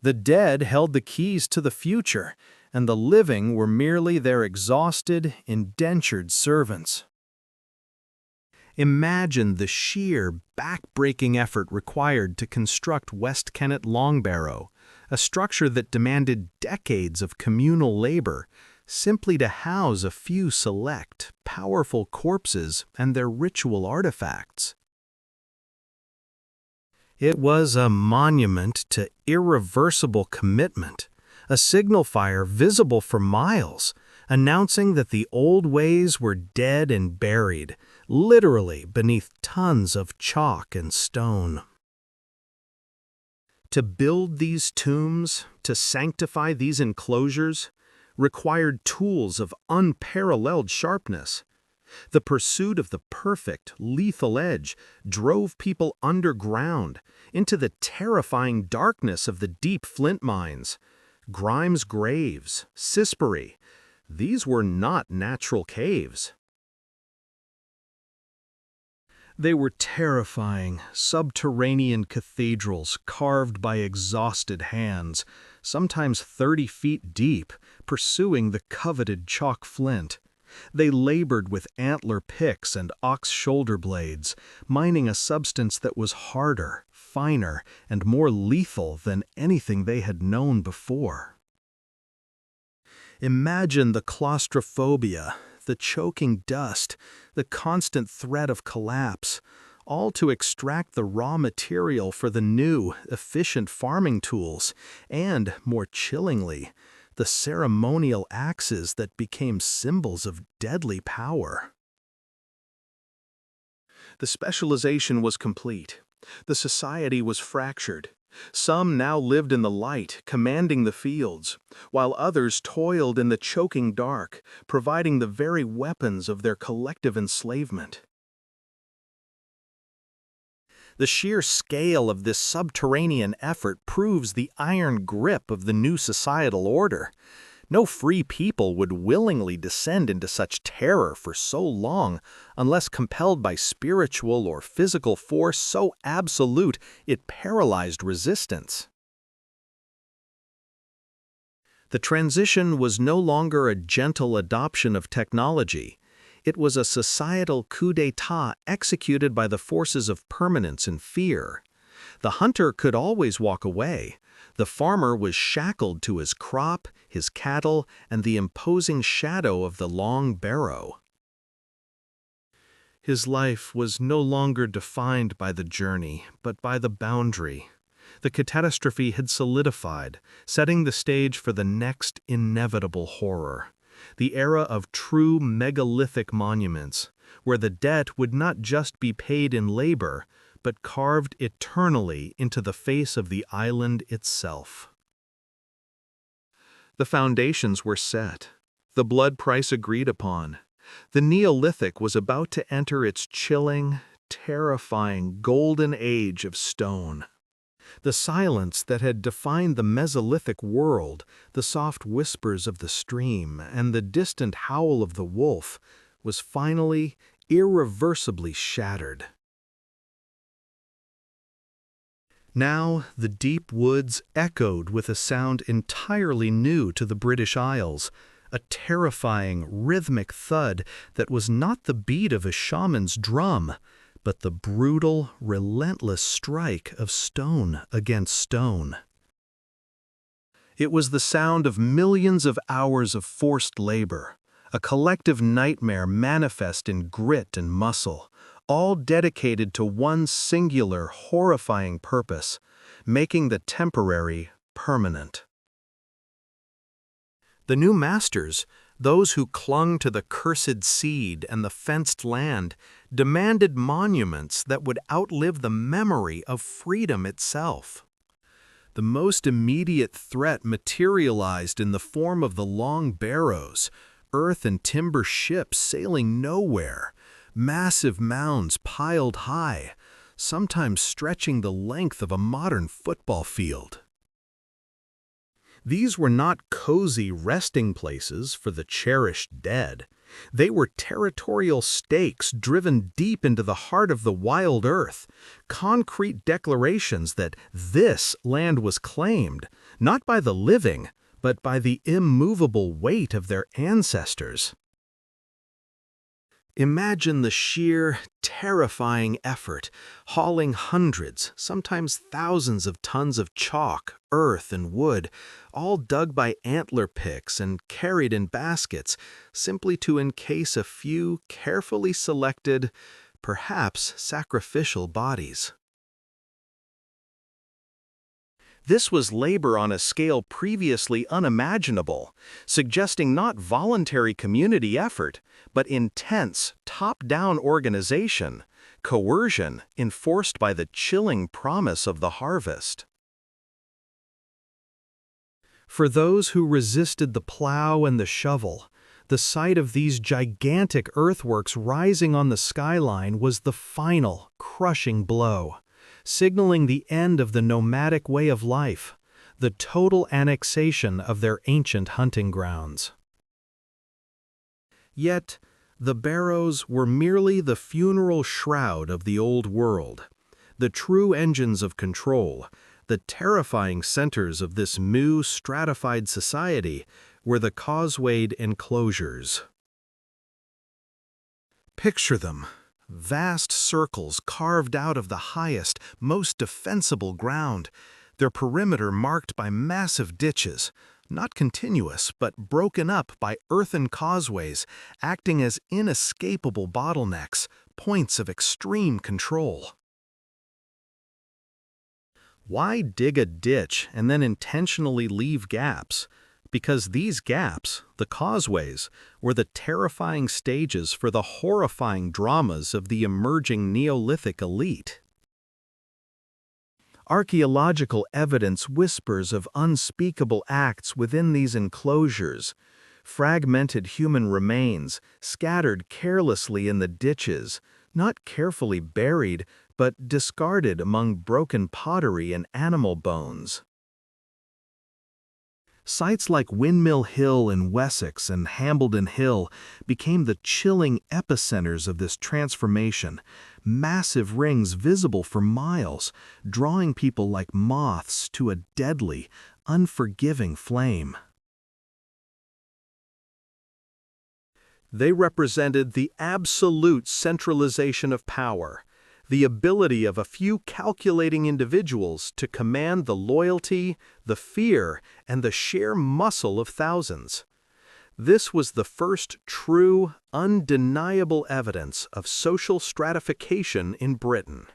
The dead held the keys to the future, and the living were merely their exhausted, indentured servants. Imagine the sheer, back-breaking effort required to construct West Kennet Long Barrow, a structure that demanded decades of communal labor, simply to house a few select, powerful corpses and their ritual artifacts. It was a monument to irreversible commitment, a signal fire visible for miles, announcing that the old ways were dead and buried, literally beneath tons of chalk and stone. To build these tombs, to sanctify these enclosures, required tools of unparalleled sharpness. The pursuit of the perfect, lethal edge drove people underground, into the terrifying darkness of the deep flint mines. Grimes graves, Cisperi, these were not natural caves. They were terrifying, subterranean cathedrals carved by exhausted hands, sometimes 30 feet deep, pursuing the coveted chalk flint. They labored with antler picks and ox shoulder blades, mining a substance that was harder, finer, and more lethal than anything they had known before. Imagine the claustrophobia, the choking dust, the constant threat of collapse, all to extract the raw material for the new, efficient farming tools, and, more chillingly, the ceremonial axes that became symbols of deadly power. The specialization was complete. The society was fractured. Some now lived in the light, commanding the fields, while others toiled in the choking dark, providing the very weapons of their collective enslavement. The sheer scale of this subterranean effort proves the iron grip of the new societal order. No free people would willingly descend into such terror for so long unless compelled by spiritual or physical force so absolute it paralyzed resistance. The transition was no longer a gentle adoption of technology. It was a societal coup d'état executed by the forces of permanence and fear. The hunter could always walk away. The farmer was shackled to his crop, his cattle, and the imposing shadow of the long barrow. His life was no longer defined by the journey, but by the boundary. The catastrophe had solidified, setting the stage for the next inevitable horror. The era of true megalithic monuments, where the debt would not just be paid in labor, but carved eternally into the face of the island itself. The foundations were set, the blood price agreed upon. The Neolithic was about to enter its chilling, terrifying golden age of stone. The silence that had defined the Mesolithic world, the soft whispers of the stream, and the distant howl of the wolf, was finally, irreversibly shattered. Now the deep woods echoed with a sound entirely new to the British Isles, a terrifying, rhythmic thud that was not the beat of a shaman's drum, but the brutal, relentless strike of stone against stone. It was the sound of millions of hours of forced labor, a collective nightmare manifest in grit and muscle, all dedicated to one singular, horrifying purpose, making the temporary permanent. The new masters, those who clung to the cursed seed and the fenced land, demanded monuments that would outlive the memory of freedom itself. The most immediate threat materialized in the form of the long barrows, earth and timber ships sailing nowhere, massive mounds piled high, sometimes stretching the length of a modern football field. These were not cozy resting places for the cherished dead. They were territorial stakes driven deep into the heart of the wild earth, concrete declarations that this land was claimed, not by the living, but by the immovable weight of their ancestors. Imagine the sheer, terrifying effort, hauling hundreds, sometimes thousands of tons of chalk, earth, and wood, all dug by antler picks and carried in baskets, simply to encase a few carefully selected, perhaps sacrificial bodies. This was labor on a scale previously unimaginable, suggesting not voluntary community effort, but intense, top-down organization, coercion enforced by the chilling promise of the harvest. For those who resisted the plow and the shovel, the sight of these gigantic earthworks rising on the skyline was the final, crushing blow, signaling the end of the nomadic way of life, the total annexation of their ancient hunting grounds. Yet, the barrows were merely the funeral shroud of the old world. The true engines of control, the terrifying centers of this new stratified society, were the causewayed enclosures. Picture them. Vast circles carved out of the highest, most defensible ground, their perimeter marked by massive ditches, not continuous but broken up by earthen causeways, acting as inescapable bottlenecks, points of extreme control. Why dig a ditch and then intentionally leave gaps? Because these gaps, the causeways, were the terrifying stages for the horrifying dramas of the emerging Neolithic elite. Archaeological evidence whispers of unspeakable acts within these enclosures, fragmented human remains scattered carelessly in the ditches, not carefully buried, but discarded among broken pottery and animal bones. Sites like Windmill Hill in Wessex and Hambledon Hill became the chilling epicenters of this transformation, massive rings visible for miles, drawing people like moths to a deadly, unforgiving flame. They represented the absolute centralization of power. the ability of a few calculating individuals to command the loyalty, the fear, and the sheer muscle of thousands. This was the first true, undeniable evidence of social stratification in Britain.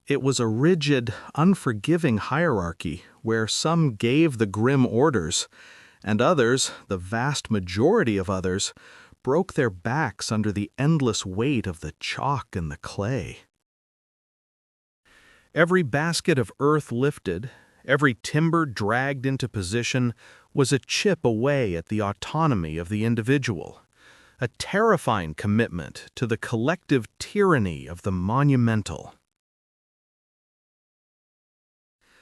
It was a rigid, unforgiving hierarchy where some gave the grim orders, and others, the vast majority of others, broke their backs under the endless weight of the chalk and the clay. Every basket of earth lifted, every timber dragged into position was a chip away at the autonomy of the individual, a terrifying commitment to the collective tyranny of the monumental.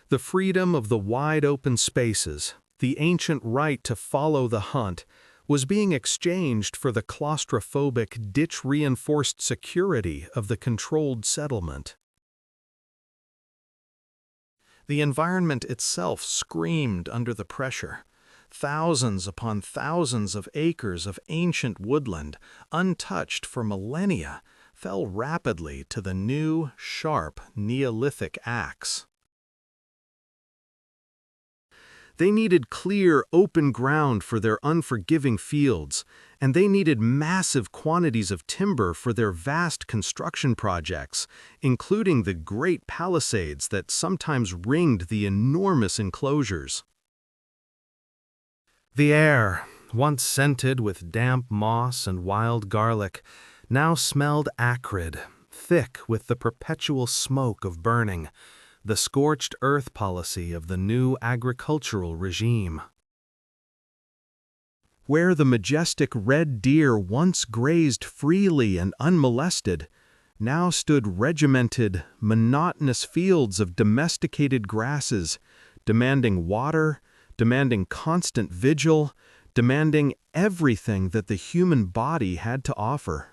The freedom of the wide-open spaces, the ancient right to follow the hunt, was being exchanged for the claustrophobic, ditch-reinforced security of the controlled settlement. The environment itself screamed under the pressure. Thousands upon thousands of acres of ancient woodland, untouched for millennia, fell rapidly to the new, sharp Neolithic axe. They needed clear, open ground for their unforgiving fields, and they needed massive quantities of timber for their vast construction projects, including the great palisades that sometimes ringed the enormous enclosures. The air, once scented with damp moss and wild garlic, now smelled acrid, thick with the perpetual smoke of burning, the scorched earth policy of the new agricultural regime. Where the majestic red deer once grazed freely and unmolested, now stood regimented, monotonous fields of domesticated grasses, demanding water, demanding constant vigil, demanding everything that the human body had to offer.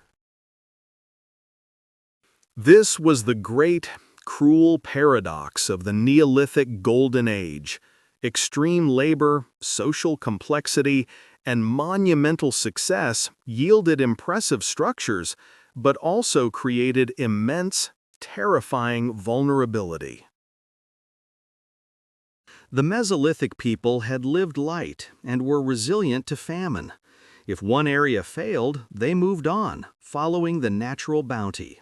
This was the great, cruel paradox of the Neolithic Golden Age. Extreme labor, social complexity, and monumental success yielded impressive structures, but also created immense, terrifying vulnerability. The Mesolithic people had lived light and were resilient to famine. If one area failed, they moved on, following the natural bounty.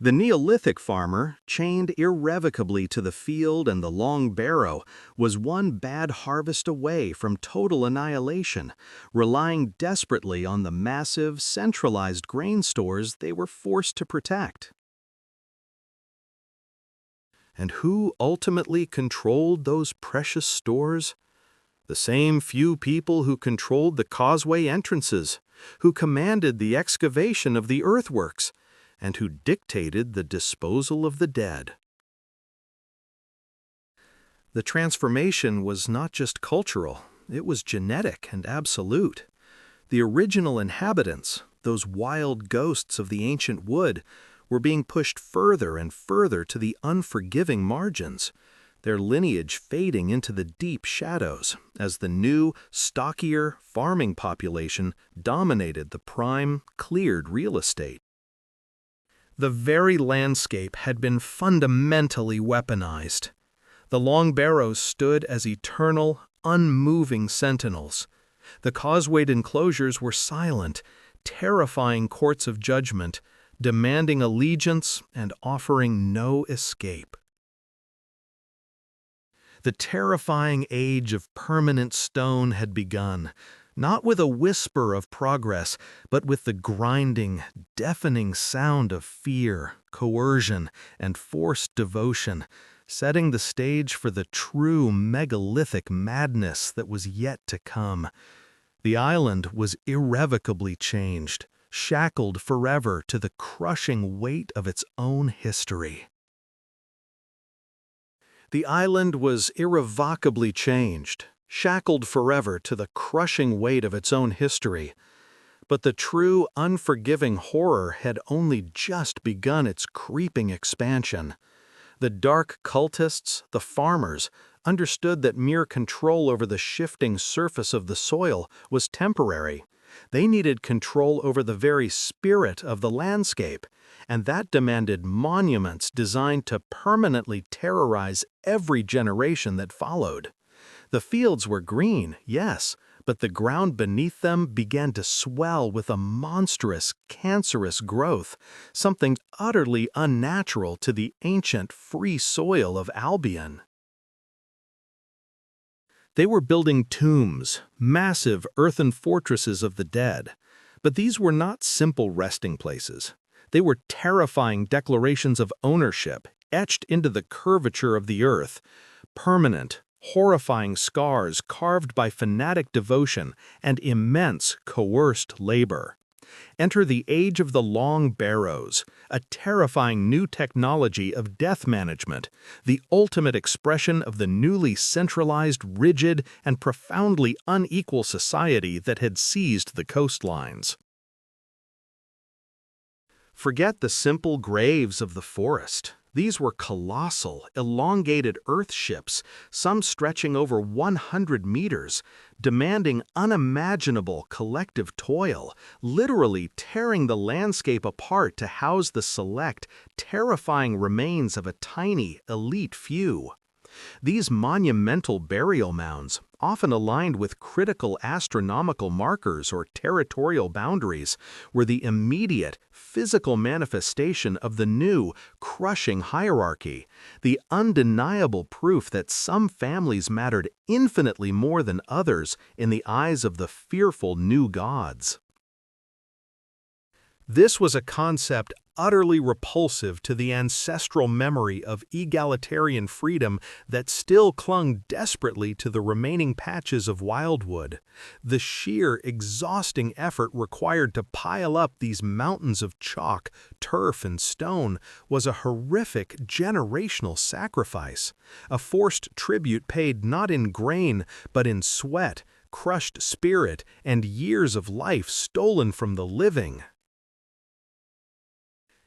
The Neolithic farmer, chained irrevocably to the field and the long barrow, was one bad harvest away from total annihilation, relying desperately on the massive, centralized grain stores they were forced to protect. And who ultimately controlled those precious stores? The same few people who controlled the causeway entrances, who commanded the excavation of the earthworks, and who dictated the disposal of the dead. The transformation was not just cultural, it was genetic and absolute. The original inhabitants, those wild ghosts of the ancient wood, were being pushed further and further to the unforgiving margins, their lineage fading into the deep shadows as the new, stockier farming population dominated the prime, cleared real estate. The very landscape had been fundamentally weaponized. The long barrows stood as eternal, unmoving sentinels. The causewayed enclosures were silent, terrifying courts of judgment, demanding allegiance and offering no escape. The terrifying age of permanent stone had begun, not with a whisper of progress, but with the grinding, deafening sound of fear, coercion, and forced devotion, setting the stage for the true megalithic madness that was yet to come. The island was irrevocably changed, shackled forever to the crushing weight of its own history. The island was irrevocably changed, shackled forever to the crushing weight of its own history. But the true, unforgiving horror had only just begun its creeping expansion. The dark cultists, the farmers, understood that mere control over the shifting surface of the soil was temporary, They needed control over the very spirit of the landscape, and that demanded monuments designed to permanently terrorize every generation that followed. The fields were green, yes, but the ground beneath them began to swell with a monstrous, cancerous growth, something utterly unnatural to the ancient, free soil of Albion. They were building tombs, massive earthen fortresses of the dead. But these were not simple resting places. They were terrifying declarations of ownership, etched into the curvature of the earth, permanent, horrifying scars carved by fanatic devotion and immense, coerced labor. Enter the age of the long barrows, a terrifying new technology of death management, the ultimate expression of the newly centralized, rigid, and profoundly unequal society that had seized the coastlines. Forget the simple graves of the forest. These were colossal, elongated earth ships, some stretching over 100 meters, demanding unimaginable collective toil, literally tearing the landscape apart to house the select, terrifying remains of a tiny, elite few. These monumental burial mounds, often aligned with critical astronomical markers or territorial boundaries, were the immediate, physical manifestation of the new, crushing hierarchy, the undeniable proof that some families mattered infinitely more than others in the eyes of the fearful new gods. This was a concept utterly repulsive to the ancestral memory of egalitarian freedom that still clung desperately to the remaining patches of wildwood. The sheer, exhausting effort required to pile up these mountains of chalk, turf, and stone was a horrific generational sacrifice, a forced tribute paid not in grain but in sweat, crushed spirit, and years of life stolen from the living.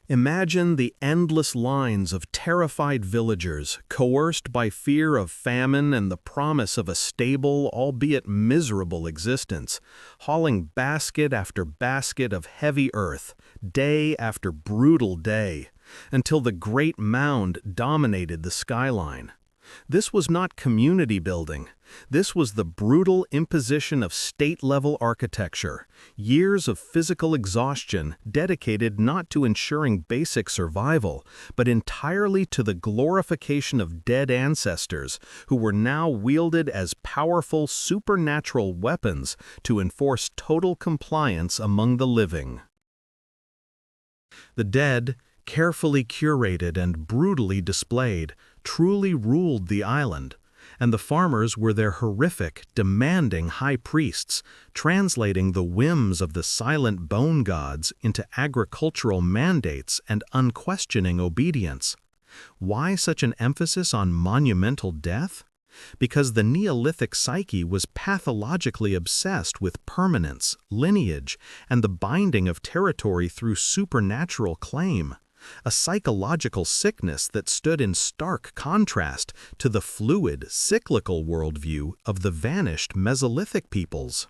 Imagine the endless lines of terrified villagers, coerced by fear of famine and the promise of a stable, albeit miserable existence, hauling basket after basket of heavy earth, day after brutal day, until the great mound dominated the skyline. This was not community building. This was the brutal imposition of state-level architecture, years of physical exhaustion dedicated not to ensuring basic survival, but entirely to the glorification of dead ancestors who were now wielded as powerful supernatural weapons to enforce total compliance among the living. The dead, carefully curated and brutally displayed, truly ruled the island, and the farmers were their horrific, demanding high priests, translating the whims of the silent bone gods into agricultural mandates and unquestioning obedience. Why such an emphasis on monumental death? Because the Neolithic psyche was pathologically obsessed with permanence, lineage, and the binding of territory through supernatural claim. A psychological sickness that stood in stark contrast to the fluid, cyclical worldview of the vanished Mesolithic peoples.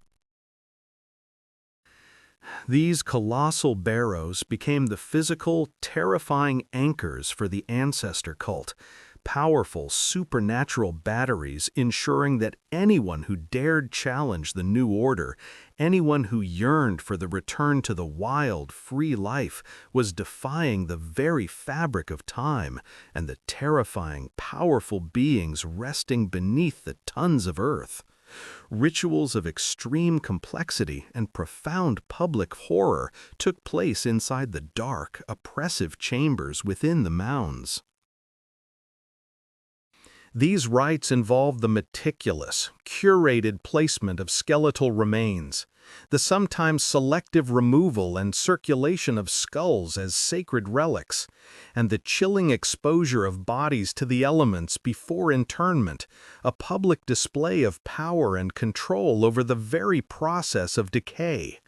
These colossal barrows became the physical, terrifying anchors for the ancestor cult, powerful supernatural batteries ensuring that anyone who dared challenge the new order, anyone who yearned for the return to the wild, free life, was defying the very fabric of time and the terrifying, powerful beings resting beneath the tons of earth. Rituals of extreme complexity and profound public horror took place inside the dark, oppressive chambers within the mounds. These rites involved the meticulous, curated placement of skeletal remains, the sometimes selective removal and circulation of skulls as sacred relics, and the chilling exposure of bodies to the elements before interment, a public display of power and control over the very process of decay.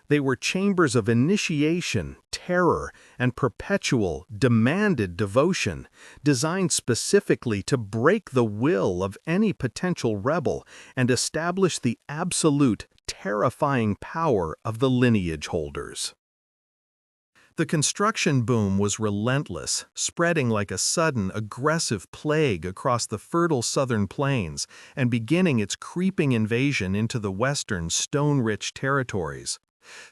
They were chambers of initiation, terror, and perpetual, demanded devotion, designed specifically to break the will of any potential rebel and establish the absolute, terrifying power of the lineage holders. The construction boom was relentless, spreading like a sudden, aggressive plague across the fertile southern plains and beginning its creeping invasion into the western, stone-rich territories.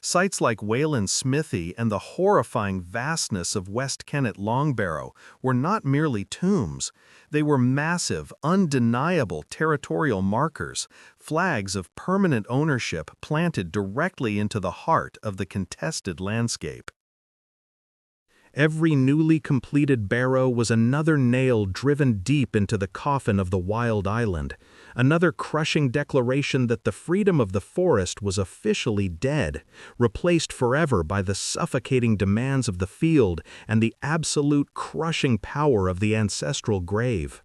Sites like Wayland's Smithy and the horrifying vastness of West Kennet Longbarrow were not merely tombs. They were massive, undeniable territorial markers, flags of permanent ownership planted directly into the heart of the contested landscape. Every newly completed barrow was another nail driven deep into the coffin of the wild island, another crushing declaration that the freedom of the forest was officially dead, replaced forever by the suffocating demands of the field and the absolute crushing power of the ancestral grave.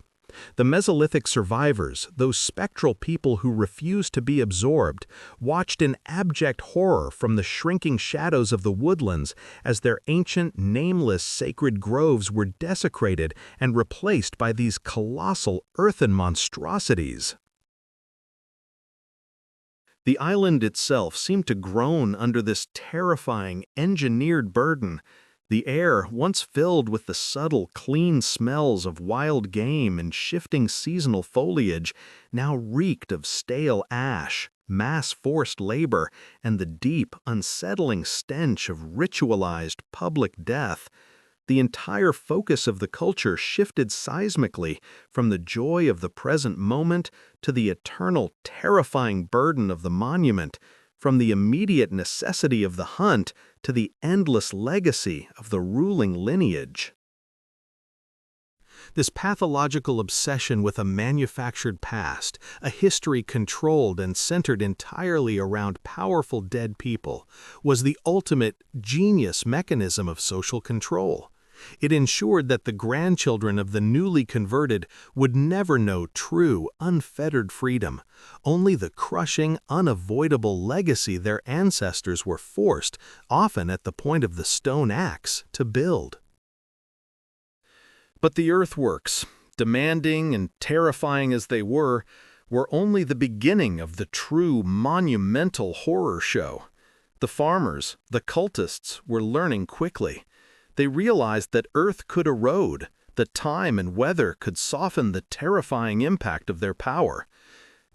The Mesolithic survivors, those spectral people who refused to be absorbed, watched in abject horror from the shrinking shadows of the woodlands as their ancient, nameless sacred groves were desecrated and replaced by these colossal earthen monstrosities. The island itself seemed to groan under this terrifying, engineered burden. The air, once filled with the subtle, clean smells of wild game and shifting seasonal foliage, now reeked of stale ash, mass-forced labor, and the deep, unsettling stench of ritualized public death. The entire focus of the culture shifted seismically from the joy of the present moment to the eternal, terrifying burden of the monument, from the immediate necessity of the hunt to the endless legacy of the ruling lineage. This pathological obsession with a manufactured past, a history controlled and centered entirely around powerful dead people, was the ultimate genius mechanism of social control. It ensured that the grandchildren of the newly converted would never know true, unfettered freedom, only the crushing, unavoidable legacy their ancestors were forced, often at the point of the stone axe, to build. But the earthworks, demanding and terrifying as they were only the beginning of the true monumental horror show. The farmers, the cultists, were learning quickly. They realized that earth could erode, that time and weather could soften the terrifying impact of their power.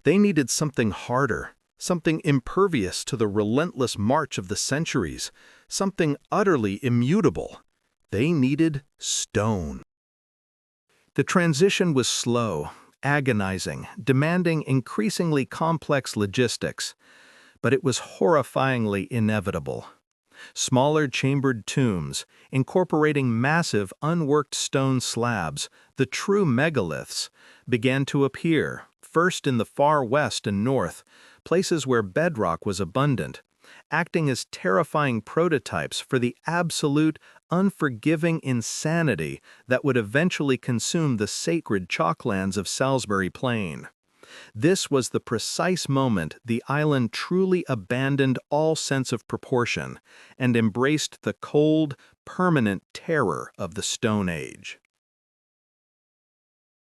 They needed something harder, something impervious to the relentless march of the centuries, something utterly immutable. They needed stone. The transition was slow, agonizing, demanding increasingly complex logistics, but it was horrifyingly inevitable. Smaller chambered tombs, incorporating massive unworked stone slabs, the true megaliths, began to appear, first in the far west and north, places where bedrock was abundant, acting as terrifying prototypes for the absolute, unforgiving insanity that would eventually consume the sacred chalklands of Salisbury Plain. This was the precise moment the island truly abandoned all sense of proportion and embraced the cold, permanent terror of the Stone Age.